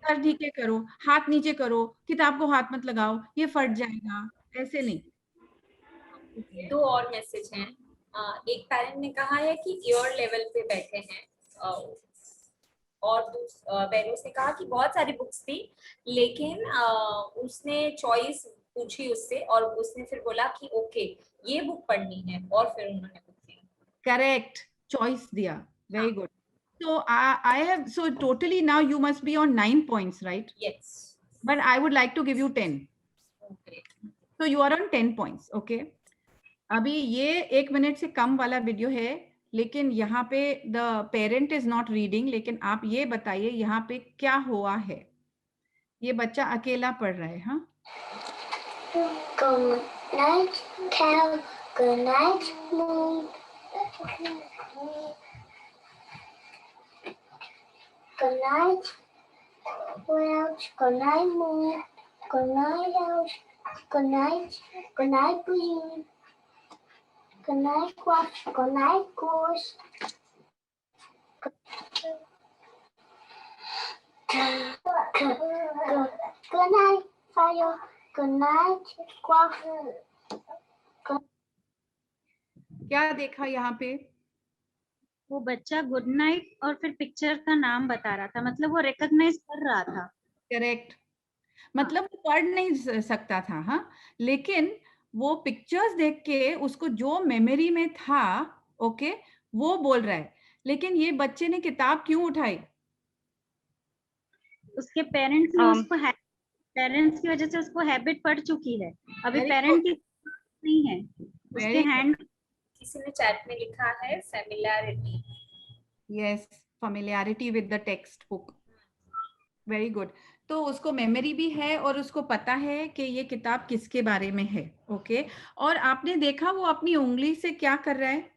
सर नीचे करो, हाथ नीचे करो, किताब को हाथ मत लगाओ, ये फट जाएगा, ऐसे नहीं. दो और मैसेज हैं. एक पेरेंट ने कहा है कि ईयर लेवल पे बैठे हैं, और पेरेंट्स ने कहा कि बहुत सारी बुक्स थी, लेकिन उसने चॉइस पूछी उससे और उसने फिर बोला कि ओके ये बुक पढ़नी है, और फिर उन्होंने बुक दी. करेक्ट. चॉइस दिया. Very good. So I have, so totally now you must be on 9 points, right? Yes. But I would like to give you 10. Okay. So you are on 10 points, okay? अभी ये 1 minute से कम वाला video है, लेकिन यहाँ पे the parent is not reading, लेकिन आप ये बताइए यहाँ पे क्या हुआ है. ये बच्चा अकेला पढ़ रहा है. हाँ. Good night, cow. Good night, moon. Good night, clouds. Good night, moon. Good night, house. Good night. Good night, Green. Good night, Quash. Good night, Goose. Good night, Fire. Good night, Quash. क्या देखा यहाँ पे? वो बच्चा good night और फिर picture का नाम बता रहा था, मतलब वो रिकॉग्नाइज कर रहा था। करेक्ट, मतलब वो पढ़ नहीं सकता था, हाँ, लेकिन वो पिक्चर्स देख के उसको जो मेमोरी में था, ओके, वो बोल रहा है। लेकिन ये बच्चे ने किताब क्यों उठाई? उसके पेरेंट्स ने उसको पेरेंट्स की वजह से उसको हैबिट पड़ चुकी है। अभी पेरेंट की नहीं है उसके हैंड। किसी ने चैट में लिखा है familiarity. Yes, familiarity with the text book. Very good. तो उसको मेमोरी भी है और उसको पता है कि ये किताब किसके बारे में है, ओके। और आपने देखा वो अपनी उंगली से क्या कर रहा है?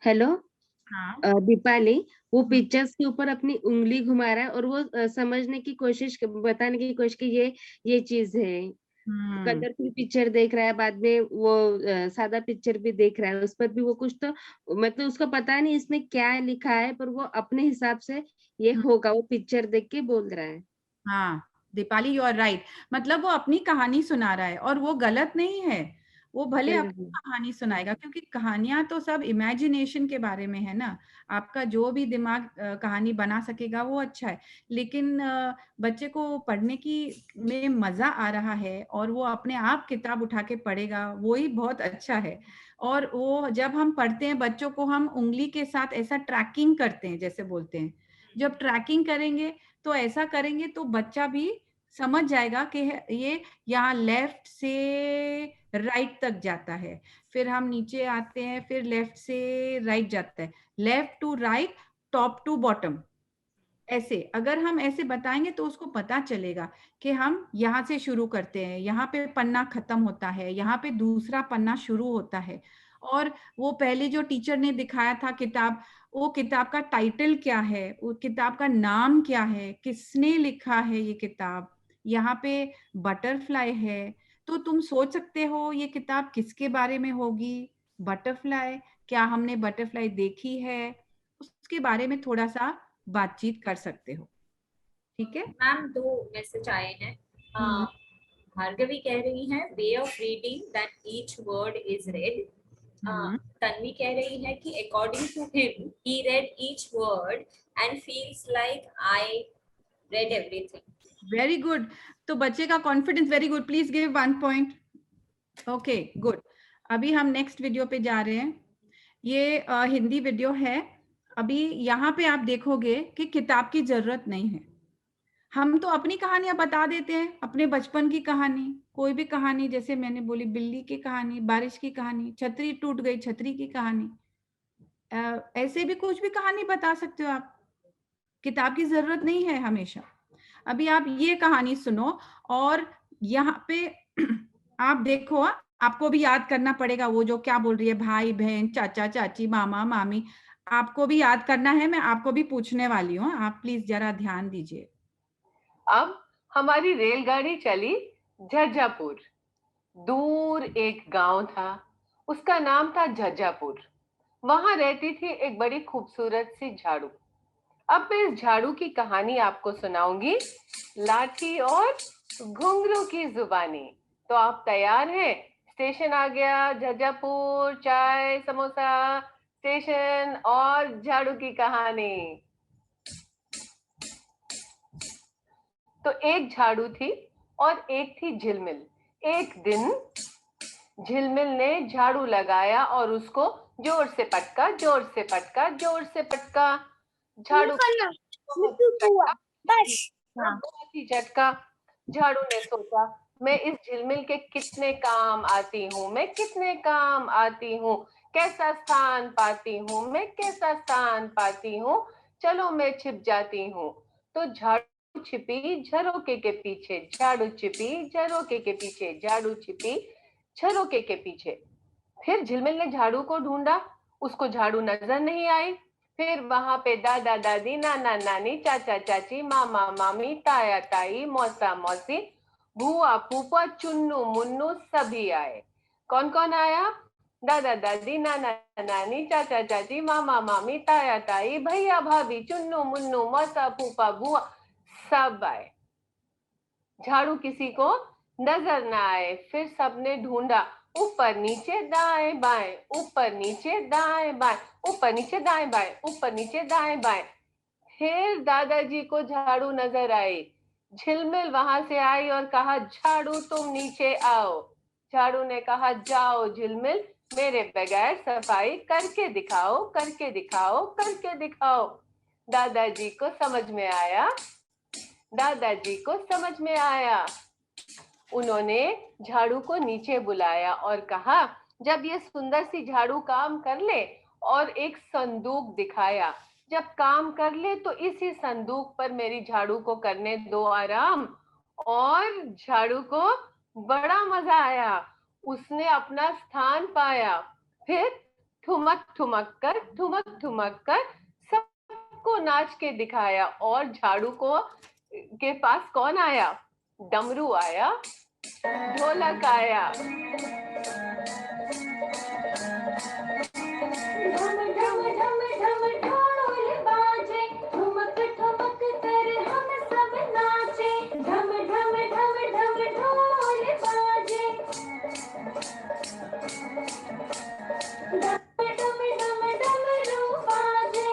हेलो, हाँ, दीपाली, वो पिक्चर्स के ऊपर अपनी उंगली घुमा रहा है और वो समझने की कोशिश, बताने की कोशिश की ये चीज है। कलरफुल पिक्चर देख रहा है, बाद में वो सादा पिक्चर भी देख रहा है, उस पर भी वो कुछ तो मतलब उसको पता नहीं इसमें क्या लिखा है, पर वो अपने हिसाब से ये होगा, वो पिक्चर देख के बोल रहा है। हाँ दीपाली, यू आर राइट। मतलब वो अपनी कहानी सुना रहा है और वो गलत नहीं है, वो भले अपनी कहानी सुनाएगा, क्योंकि कहानियां तो सब इमेजिनेशन के बारे में है ना। आपका जो भी दिमाग कहानी बना सकेगा वो अच्छा है, लेकिन बच्चे को पढ़ने की में मजा आ रहा है और वो अपने आप किताब उठा के पढ़ेगा, वो ही बहुत अच्छा है। और वो जब हम पढ़ते हैं बच्चों को, हम उंगली के साथ ऐसा ट्रैकिंग करते हैं, जैसे बोलते हैं, जब ट्रैकिंग करेंगे तो ऐसा करेंगे तो बच्चा भी समझ जाएगा कि ये यहाँ लेफ्ट से राइट तक जाता है, फिर हम नीचे आते हैं, फिर लेफ्ट से राइट जाता है, left to right, top to bottom. ऐसे अगर हम ऐसे बताएंगे तो उसको पता चलेगा कि हम यहाँ से शुरू करते हैं, यहाँ पे पन्ना खत्म होता है, यहाँ पे दूसरा पन्ना शुरू होता है। और वो पहले जो टीचर ने दिखाया था किताब, वो किताब का टाइटल क्या है, वो किताब का नाम क्या है, किसने लिखा है ये किताब, यहाँ पे बटरफ्लाई है। तो तुम सोच सकते हो ये किताब किसके बारे में होगी? बटरफ्लाई, क्या हमने बटरफ्लाई देखी है? उसके बारे में थोड़ा सा बातचीत कर सकते हो, ठीक है? मैम 2 मैसेज आए हैं। भार्गवी कह रही है way of reading that each word is read. Tanvi कह रही है कि according to him he read each word and feels like I read everything. Very good. तो बच्चे का confidence very good. Please give 1 point. Okay, good. अभी हम next video पे जा रहे हैं। ये हिंदी वीडियो है। अभी यहाँ पे आप देखोगे कि किताब की जरूरत नहीं है। हम तो अपनी कहानियां बता देते हैं, अपने बचपन की कहानी, कोई भी कहानी, जैसे मैंने बोली बिल्ली की कहानी, बारिश की कहानी, छतरी टूट गई, छतरी की कहानी, ऐसे भी कुछ भी कहानी बता सकते हो आप। किताब की जरूरत नहीं है हमेशा। अभी आप ये कहानी सुनो और यहाँ पे आप देखो, आपको भी याद करना पड़ेगा वो जो क्या बोल रही है, भाई बहन, चाचा चाची, मामा मामी, आपको भी याद करना है। मैं आपको भी पूछने वाली हूँ, आप प्लीज जरा ध्यान दीजिए। अब हमारी रेलगाड़ी चली झज्जापुर। दूर एक गांव था, उसका नाम था झज्जापुर। वहां रहती थी एक बड़ी खूबसूरत सी झाड़ू। अब मैं इस झाड़ू की कहानी आपको सुनाऊंगी, लाठी और घुंघरू की जुबानी। तो आप तैयार हैं? स्टेशन आ गया, झज्जापुर, चाय समोसा, स्टेशन और झाड़ू की कहानी। तो एक झाड़ू थी और एक थी झिलमिल। एक दिन झिलमिल ने झाड़ू लगाया और उसको जोर से पटका, जोर से पटका, जोर से पटका। झाड़ू बहुत ही झटका। झाड़ू ने सोचा, मैं इस झिलमिल के कितने काम आती हूँ, मैं कितने काम आती हूँ, कैसा स्थान पाती हूँ, मैं कैसा स्थान पाती हूँ, चलो मैं छिप जाती हूँ। तो झाड़ू छिपी झरोके के पीछे, झाड़ू छिपी झरोके के पीछे, झाड़ू छिपी झरोके के पीछे। फिर झिलमिल ने झाड़ू को ढूंढा, उसको झाड़ू नजर नहीं आई। फिर वहां पे दादा दादी, नाना नानी, चाचा चाची, मामा मामी, ताया ताई, मौसा मौसी, भुआ फूफा चुन्नू मुन्नू सभी आए। कौन कौन आया? दादा दादी, नाना नानी, चाचा चाची, मामा मामी, ताया ताई, भैया भाभी, चुन्नू मुन्नू, मौसा फूफा बुआ, सब आए। झाड़ू किसी को नजर ना आए। फिर सबने ढूंढा, ऊपर नीचे दाएं बाएं, ऊपर नीचे दाएं बाएं, ऊपर नीचे दाएं बाएं, ऊपर नीचे दाएं बाएं। फिर दादाजी को झाड़ू नजर आई। झिलमिल वहां से आई और कहा, झाड़ू तुम नीचे आओ। झाड़ू ने कहा, जाओ झिलमिल, मेरे बगैर सफाई करके दिखाओ, करके दिखाओ, करके दिखाओ। दादाजी को समझ में आया, दादाजी को समझ में आया। उन्होंने झाड़ू को नीचे बुलाया और कहा, जब ये सुंदर सी झाड़ू काम कर ले, और एक संदूक दिखाया, जब काम कर ले तो इसी संदूक पर मेरी झाड़ू को करने दो आराम। और झाड़ू को बड़ा मजा आया, उसने अपना स्थान पाया। फिर ठुमक ठुमक कर सबको नाच के दिखाया। और झाड़ू को के पास कौन आया? डमरू आया, ढोलक आया। ढम ढम ढम ढम ढोल बाजे, ठुमक ठुमक कर हम सब नाचे। ढम ढम ढम ढम ढोल बाजे, ढम ढम ढम डमरू बाजे,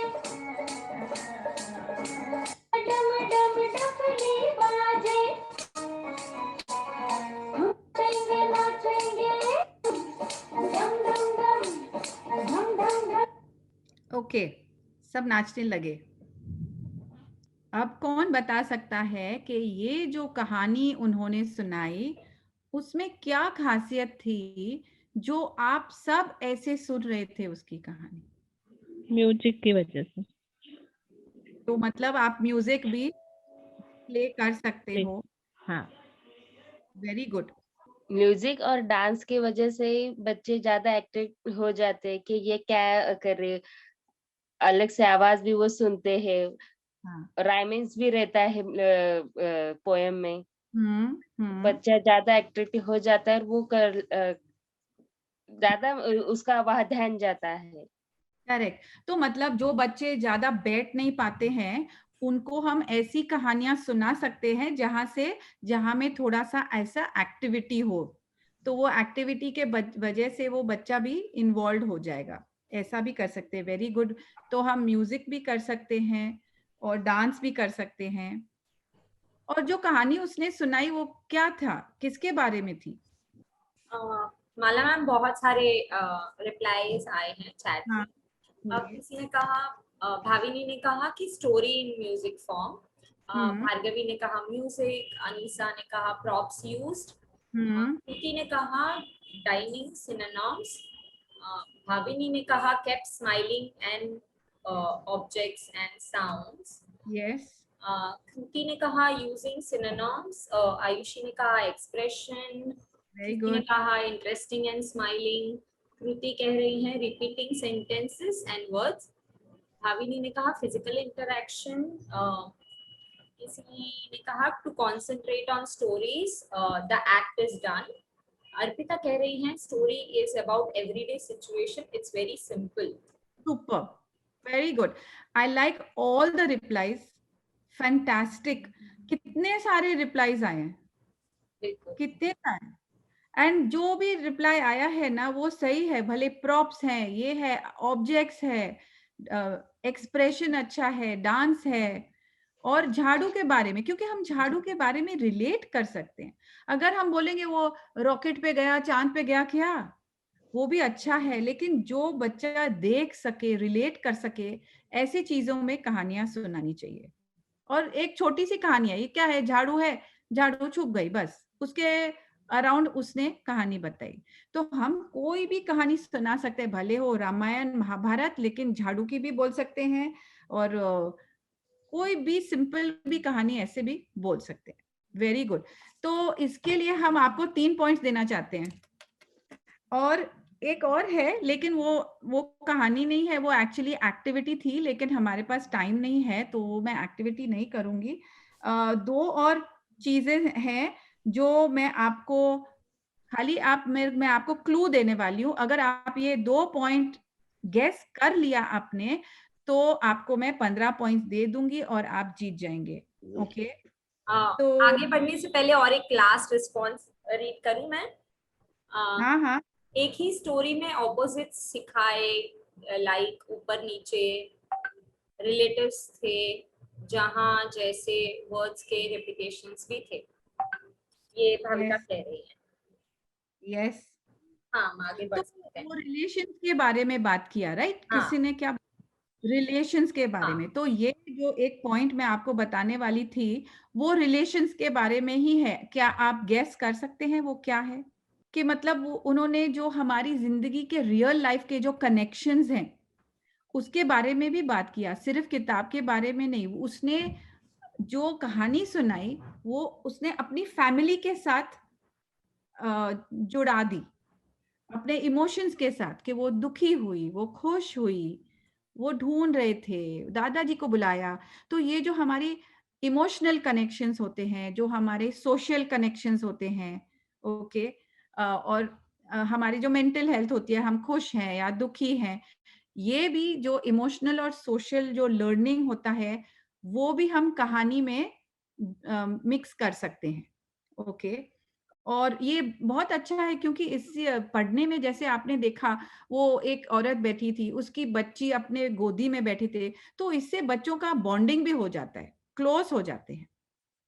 डम डम डफली बाजे। नाचेंगे नाचेंगे, डम डम डम, डम डम डम। ओके, सब नाचने लगे। अब कौन बता सकता है कि ये जो कहानी उन्होंने सुनाई उसमें क्या खासियत थी जो आप सब ऐसे सुन रहे थे उसकी कहानी? म्यूजिक की वजह से। तो मतलब आप म्यूजिक भी प्ले कर सकते हो? हाँ, वेरी गुड। म्यूजिक और डांस की वजह से बच्चे ज्यादा एक्टिव हो जाते हैं कि ये क्या कर रहे, अलग से आवाज भी वो सुनते हैं। राइमिंग्स भी रहता है पोएम में। बच्चा ज्यादा एक्टिव हो जाता है और वो ज्यादा उसका वह ध्यान जाता है। करेक्ट। तो मतलब जो बच्चे ज्यादा बैठ नहीं पाते हैं उनको हम ऐसी कहानियां सुना सकते हैं जहां में थोड़ा सा ऐसा एक्टिविटी हो, तो वो एक्टिविटी के वजह से वो बच्चा भी इन्वॉल्व हो जाएगा। ऐसा भी कर सकते हैं। Very good. तो हम म्यूजिक भी कर सकते हैं और डांस भी कर सकते हैं। और जो कहानी उसने सुनाई वो क्या था, किसके बारे में थी? माला मैम, बहुत सारे रिप्लाईज आए हैं चैट में। अब किसी ने कहा, भाविनी ने कहा कि story in music form, Bhargavi ने कहा म्यूजिक, अनीसा ने कहा प्रॉप्स यूज्ड, कृति ने कहा डाइनिंग सिनोनिम्स, भाविनी ने कहा kept smiling and objects and sounds. Yes. Kriti ने कहा यूजिंग सिनोनिम्स, आयुषी ने कहा एक्सप्रेशन, ने कहा इंटरेस्टिंग एंड स्माइलिंग, कृति कह रही हैं repeating sentences and words, Bhavini ने कहा फिजिकल इंटरैक्शन, किसी ने कहा to concentrate on stories the act is done, Arpita कह रही हैं story is about everyday situation, it's very simple. Super, very good. I like all the replies, fantastic. कितने सारे रिप्लाईज आए हैं, कितने सारे। एंड जो भी रिप्लाई आया है ना वो सही है, भले प्रॉप्स हैं, ये है, ऑब्जेक्ट्स है, एक्सप्रेशन अच्छा है, डांस है, और झाड़ू के बारे में, क्योंकि हम झाड़ू के बारे में रिलेट कर सकते हैं। अगर हम बोलेंगे वो रॉकेट पे गया, चांद पे गया, क्या वो भी अच्छा है, लेकिन जो बच्चा देख सके, रिलेट कर सके, ऐसी चीजों में कहानियां सुनानी चाहिए। और एक छोटी सी कहानी है, ये क्या है, झाड़ू है, झाड़ू छुप गई, बस उसके अराउंड उसने कहानी बताई। तो हम कोई भी कहानी सुना सकते हैं, भले हो रामायण महाभारत, लेकिन झाड़ू की भी बोल सकते हैं, और कोई भी सिंपल भी कहानी ऐसे भी बोल सकते हैं। Very good. तो इसके लिए हम आपको 3 पॉइंट्स देना चाहते हैं। और एक और है, लेकिन वो कहानी नहीं है, वो एक्चुअली एक्टिविटी थी, लेकिन हमारे पास टाइम नहीं है तो मैं एक्टिविटी नहीं करूंगी। 2 और चीजें हैं जो मैं आपको खाली मैं आपको क्लू देने वाली हूँ। अगर आप ये 2 पॉइंट गेस कर लिया आपने तो आपको मैं 15 पॉइंट्स दे दूंगी और आप जीत जाएंगे। ओके, तो आगे बढ़ने से पहले और एक लास्ट रिस्पॉन्स रीड करूं मैं? हाँ, एक ही स्टोरी में ऑपोजिट सिखाए, लाइक ऊपर नीचे रिलेटिव्स थे, जहां जैसे वर्ड्स के रिपीटेशंस भी थे। ये भाविका कह रही है। यस। हाँ, हम आगे बढ़ सकते हैं। वो रिलेशंस के बारे में बात किया, राइट? हाँ। किसी ने क्या रिलेशंस के बारे में, तो ये जो एक पॉइंट मैं आपको बताने वाली थी वो रिलेशंस के बारे में ही है। क्या आप गेस कर सकते हैं वो क्या है? कि मतलब वो उन्होंने जो हमारी जिंदगी के रियल लाइफ के जो कनेक्शंस हैं उसके बारे में भी बात किया, सिर्फ किताब के बारे में नहीं। उसने जो कहानी सुनाई वो उसने अपनी फैमिली के साथ जुड़ा दी, अपने इमोशंस के साथ, कि वो दुखी हुई, वो खुश हुई, वो ढूंढ रहे थे, दादाजी को बुलाया। तो ये जो हमारी इमोशनल कनेक्शंस होते हैं, जो हमारे सोशल कनेक्शंस होते हैं, ओके, और हमारी जो मेंटल हेल्थ होती है, हम खुश हैं या दुखी हैं, ये भी जो इमोशनल और सोशल जो लर्निंग होता है वो भी हम कहानी में मिक्स कर सकते हैं। ओके, और ये बहुत अच्छा है क्योंकि इससे पढ़ने में, जैसे आपने देखा वो एक औरत बैठी थी, उसकी बच्ची अपने गोदी में बैठे थे, तो इससे बच्चों का बॉन्डिंग भी हो जाता है, क्लोज हो जाते हैं,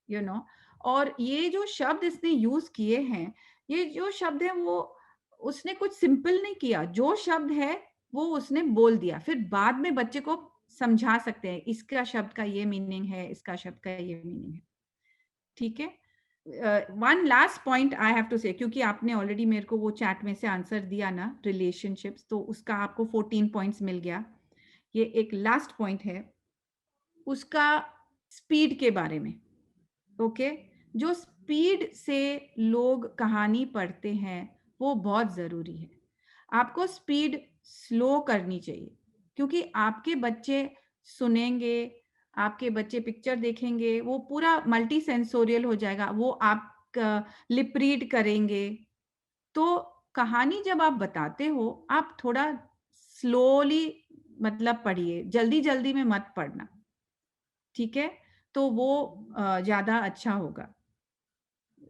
यू नो। और ये जो शब्द इसने यूज किए हैं, ये जो शब्द है वो उसने कुछ सिंपल नहीं किया, जो शब्द है वो उसने बोल दिया, फिर बाद में बच्चे को समझा सकते हैं इसका शब्द का ये मीनिंग है, इसका शब्द का ये मीनिंग है। ठीक है, one last point I have to say, क्योंकि आपने ऑलरेडी मेरे को वो चैट में से आंसर दिया ना, रिलेशनशिप्स, तो उसका आपको 14 पॉइंट्स मिल गया। ये एक लास्ट पॉइंट है उसका स्पीड के बारे में। ओके, जो स्पीड से लोग कहानी पढ़ते हैं वो बहुत जरूरी है। आपको स्पीड स्लो करनी चाहिए, क्योंकि आपके बच्चे सुनेंगे, आपके बच्चे पिक्चर देखेंगे, वो पूरा मल्टी सेंसोरियल हो जाएगा, वो आप लिप रीड करेंगे। तो कहानी जब आप बताते हो आप थोड़ा स्लोली मतलब पढ़िए, जल्दी जल्दी में मत पढ़ना, ठीक है? तो वो ज्यादा अच्छा होगा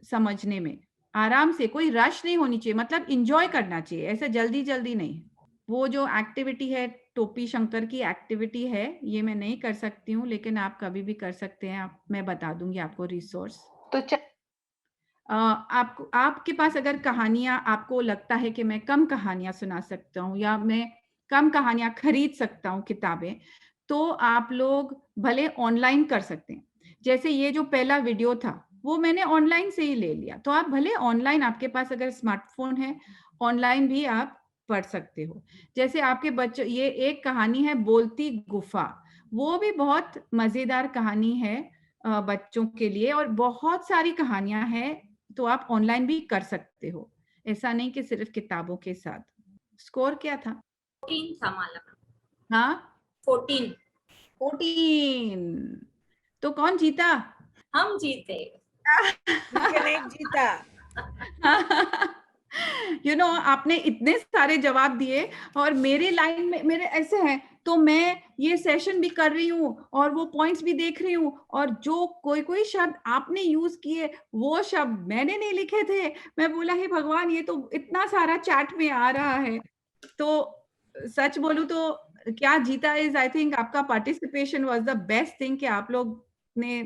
समझने में। आराम से, कोई रश नहीं होनी चाहिए, मतलब इंजॉय करना चाहिए, ऐसे जल्दी जल्दी नहीं। वो जो एक्टिविटी है, टोपी शंकर की एक्टिविटी है, ये मैं नहीं कर सकती हूँ, लेकिन आप कभी भी कर सकते हैं। मैं बता दूंगी आपको रिसोर्स। तो आपको, आपके पास अगर कहानियां, आपको लगता है कि मैं कम कहानियां सुना सकता हूँ या मैं कम कहानियां खरीद सकता हूँ किताबें, तो आप लोग भले ऑनलाइन कर सकते हैं। जैसे ये जो पहला वीडियो था वो मैंने ऑनलाइन से ही ले लिया, तो आप भले ऑनलाइन, आपके पास अगर स्मार्टफोन है, ऑनलाइन भी आप पढ़ सकते हो। जैसे आपके बच्चों, ये एक कहानी है बोलती गुफा, वो भी बहुत मजेदार कहानी है बच्चों के लिए, और बहुत सारी कहानियां हैं, तो आप ऑनलाइन भी कर सकते हो, ऐसा नहीं कि सिर्फ किताबों के साथ। स्कोर क्या था? 14 था माला। हाँ, 14। तो कौन जीता? हम जीते। नहीं जीता। आपने इतने सारे जवाब दिए और मेरे लाइन में मेरे ऐसे हैं, तो मैं ये सेशन भी कर रही हूँ और वो पॉइंट्स भी देख रही हूँ, और जो कोई शब्द आपने यूज किए वो शब्द मैंने नहीं लिखे थे। मैं बोला हे भगवान, ये तो इतना सारा चैट में आ रहा है। तो सच बोलूं तो क्या जीता इज, आई थिंक आपका participation was the best thing, कि आप लोग ने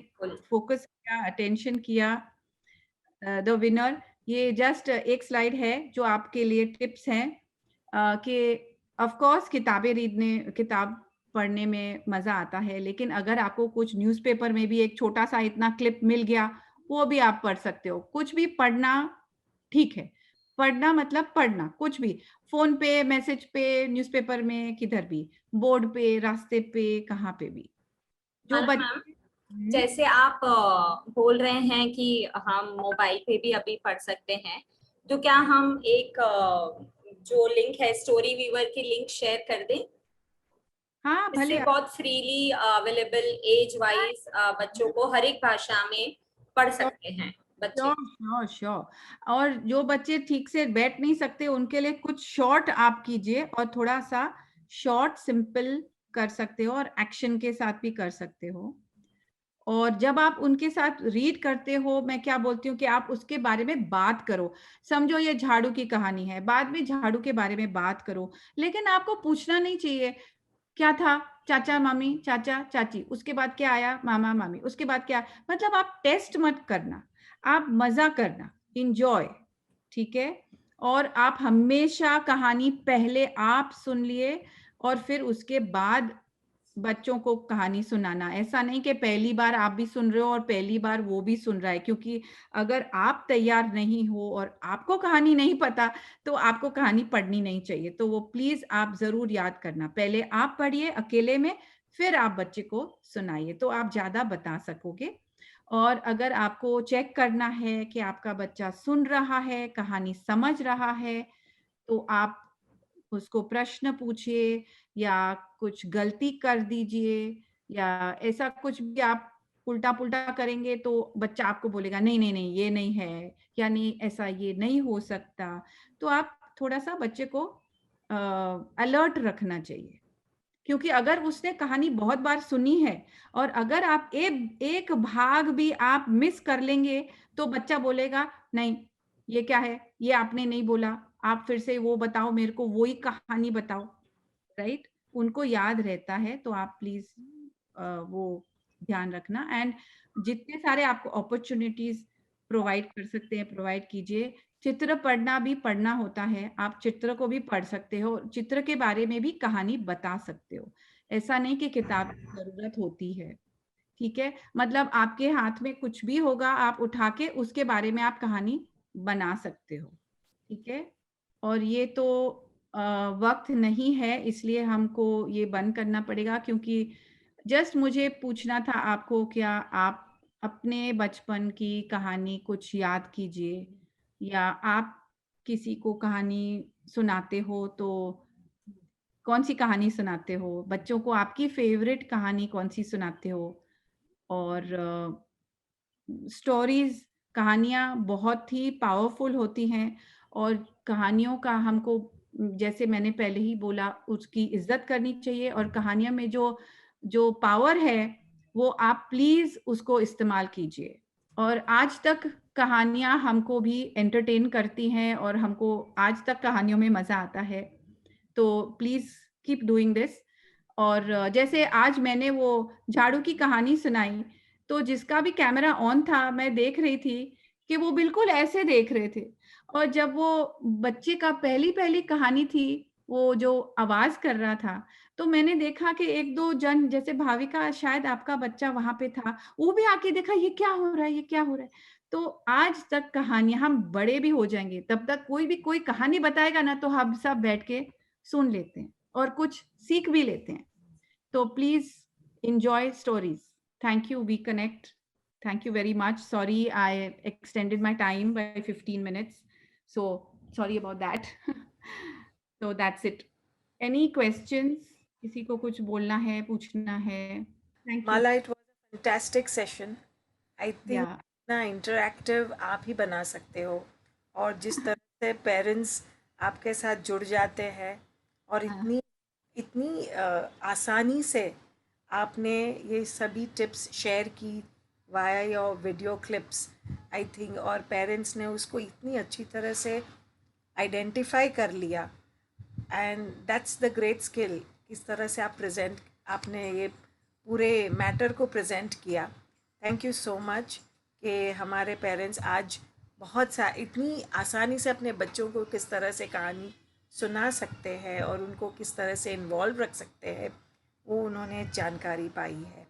फोकस किया, अटेंशन किया। द विनर, ये जस्ट एक स्लाइड है जो आपके लिए टिप्स हैं कि ऑफ कोर्स किताब पढ़ने में मजा आता है, लेकिन अगर आपको कुछ न्यूज़पेपर में भी एक छोटा सा इतना क्लिप मिल गया, वो भी आप पढ़ सकते हो। कुछ भी पढ़ना ठीक है, पढ़ना मतलब पढ़ना, कुछ भी, फोन पे, मैसेज पे, न्यूज़पेपर में, किधर भी, बोर्ड पे, रास्ते पे, कहाँ पे भी। जो जैसे आप बोल रहे हैं कि हम मोबाइल पे भी अभी पढ़ सकते हैं, तो क्या हम एक जो लिंक है स्टोरी वीवर की लिंक शेयर कर दें? हाँ, भले। बहुत फ्रीली अवेलेबल, एज वाइज बच्चों को हर एक भाषा में पढ़ सकते हैं। बच्चे। श्योर। और जो बच्चे ठीक से बैठ नहीं सकते उनके लिए कुछ शॉर्ट आप कीजिए, और थोड़ा सा शॉर्ट सिंपल कर सकते हो और एक्शन के साथ भी कर सकते हो। और जब आप उनके साथ रीड करते हो, मैं क्या बोलती हूँ कि आप उसके बारे में बात करो। समझो ये झाड़ू की कहानी है, बाद में झाड़ू के बारे में बात करो, लेकिन आपको पूछना नहीं चाहिए क्या था, चाचा मम्मी, चाचा चाची, उसके बाद क्या आया, मामा मामी, उसके बाद क्या। मतलब आप टेस्ट मत करना, आप मजा करना, इंजॉय, ठीक है। और आप हमेशा कहानी पहले आप सुन लिए और फिर उसके बाद बच्चों को कहानी सुनाना। ऐसा नहीं कि पहली बार आप भी सुन रहे हो और पहली बार वो भी सुन रहा है, क्योंकि अगर आप तैयार नहीं हो और आपको कहानी नहीं पता तो आपको कहानी पढ़नी नहीं चाहिए। तो वो प्लीज आप जरूर याद करना, पहले आप पढ़िए अकेले में, फिर आप बच्चे को सुनाइए, तो आप ज्यादा बता सकोगे। और अगर आपको चेक करना है कि आपका बच्चा सुन रहा है, कहानी समझ रहा है, तो आप उसको प्रश्न पूछिए या कुछ गलती कर दीजिए, या ऐसा कुछ भी आप उल्टा पुल्टा करेंगे तो बच्चा आपको बोलेगा नहीं नहीं नहीं ये नहीं है, या नहीं ऐसा ये नहीं हो सकता। तो आप थोड़ा सा बच्चे को अलर्ट रखना चाहिए, क्योंकि अगर उसने कहानी बहुत बार सुनी है और अगर आप एक भाग भी आप मिस कर लेंगे तो बच्चा बोलेगा नहीं ये क्या है, ये आपने नहीं बोला, आप फिर से वो बताओ मेरे को, वही कहानी बताओ, राइट। उनको याद रहता है, तो आप प्लीज वो ध्यान रखना। एंड जितने सारे आपको अपॉर्चुनिटीज प्रोवाइड कर सकते हैं प्रोवाइड कीजिए। चित्र पढ़ना भी पढ़ना होता है, आप चित्र को भी पढ़ सकते हो, चित्र के बारे में भी कहानी बता सकते हो। ऐसा नहीं कि किताब की जरूरत होती है, ठीक है। मतलब आपके हाथ में कुछ भी होगा, आप उठा के उसके बारे में आप कहानी बना सकते हो, ठीक है। और ये तो वक्त नहीं है, इसलिए हमको ये बंद करना पड़ेगा, क्योंकि जस्ट मुझे पूछना था आपको, क्या आप अपने बचपन की कहानी कुछ याद कीजिए, या आप किसी को कहानी सुनाते हो तो कौन सी कहानी सुनाते हो बच्चों को, आपकी फेवरेट कहानी कौन सी सुनाते हो। और स्टोरीज, कहानियाँ बहुत ही पावरफुल होती हैं, और कहानियों का हमको, जैसे मैंने पहले ही बोला, उसकी इज्जत करनी चाहिए, और कहानियों में जो जो पावर है वो आप प्लीज उसको इस्तेमाल कीजिए। और आज तक कहानियाँ हमको भी एंटरटेन करती हैं और हमको आज तक कहानियों में मजा आता है, तो प्लीज कीप डूइंग दिस। और जैसे आज मैंने वो झाड़ू की कहानी सुनाई, तो जिसका भी कैमरा ऑन था मैं देख रही थी कि वो बिल्कुल ऐसे देख रहे थे। और जब वो बच्चे का पहली पहली कहानी थी, वो जो आवाज कर रहा था, तो मैंने देखा कि एक दो जन, जैसे भाविका, शायद आपका बच्चा वहां पे था, वो भी आके देखा ये क्या हो रहा है, ये क्या हो रहा है। तो आज तक कहानियां, हम बड़े भी हो जाएंगे तब तक कोई भी कोई कहानी बताएगा ना, तो हम सब बैठ के सुन लेते हैं और कुछ सीख भी लेते हैं। तो please enjoy stories. Thank you, We Connect. Thank you very much. Sorry, I extended my time by 15 minutes. So sorry about that. So that's it. Any questions? किसी को कुछ बोलना है, पूछना है? Thank you. Mala, it was a fantastic session. I think ना interactive आप ही बना सकते हो, और जिस तरह से पेरेंट्स आपके साथ जुड़ जाते हैं और इतनी आसानी से आपने ये सभी टिप्स शेयर की via your video clips, I think, और पेरेंट्स ने उसको इतनी अच्छी तरह से आइडेंटिफाई कर लिया, and that's the great skill. किस तरह से आप आपने ये पूरे मैटर को प्रेजेंट किया। थैंक यू सो मच कि हमारे पेरेंट्स आज इतनी आसानी से अपने बच्चों को किस तरह से कहानी सुना सकते हैं और उनको किस तरह से इन्वॉल्व रख सकते हैं, वो उन्होंने जानकारी पाई है।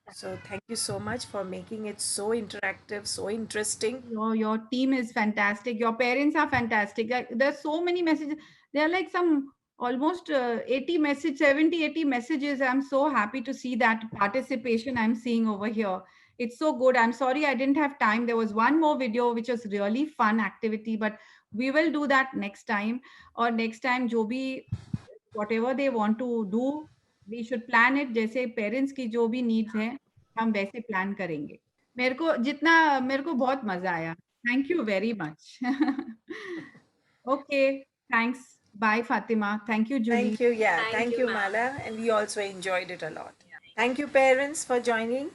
So thank you so much for making it so interactive, so interesting. Your team is fantastic. Your parents are fantastic. There's so many messages. There are like some almost 80 messages, 70, 80 messages. I'm so happy to see that participation I'm seeing over here. It's so good. I'm sorry I didn't have time. There was one more video which was really fun activity, but we will do that next time. Or next time, जो भी whatever they want to do, we should plan it. जैसे parents की जो भी needs हैं, हम वैसे plan करेंगे. मेरे को बहुत मजा आया. Thank you very much. Okay, thanks. Bye, Fatima. Thank you, Julie. Thank you. Yeah, thank you, Mala. And we also enjoyed it a lot. Thank you, parents, for joining.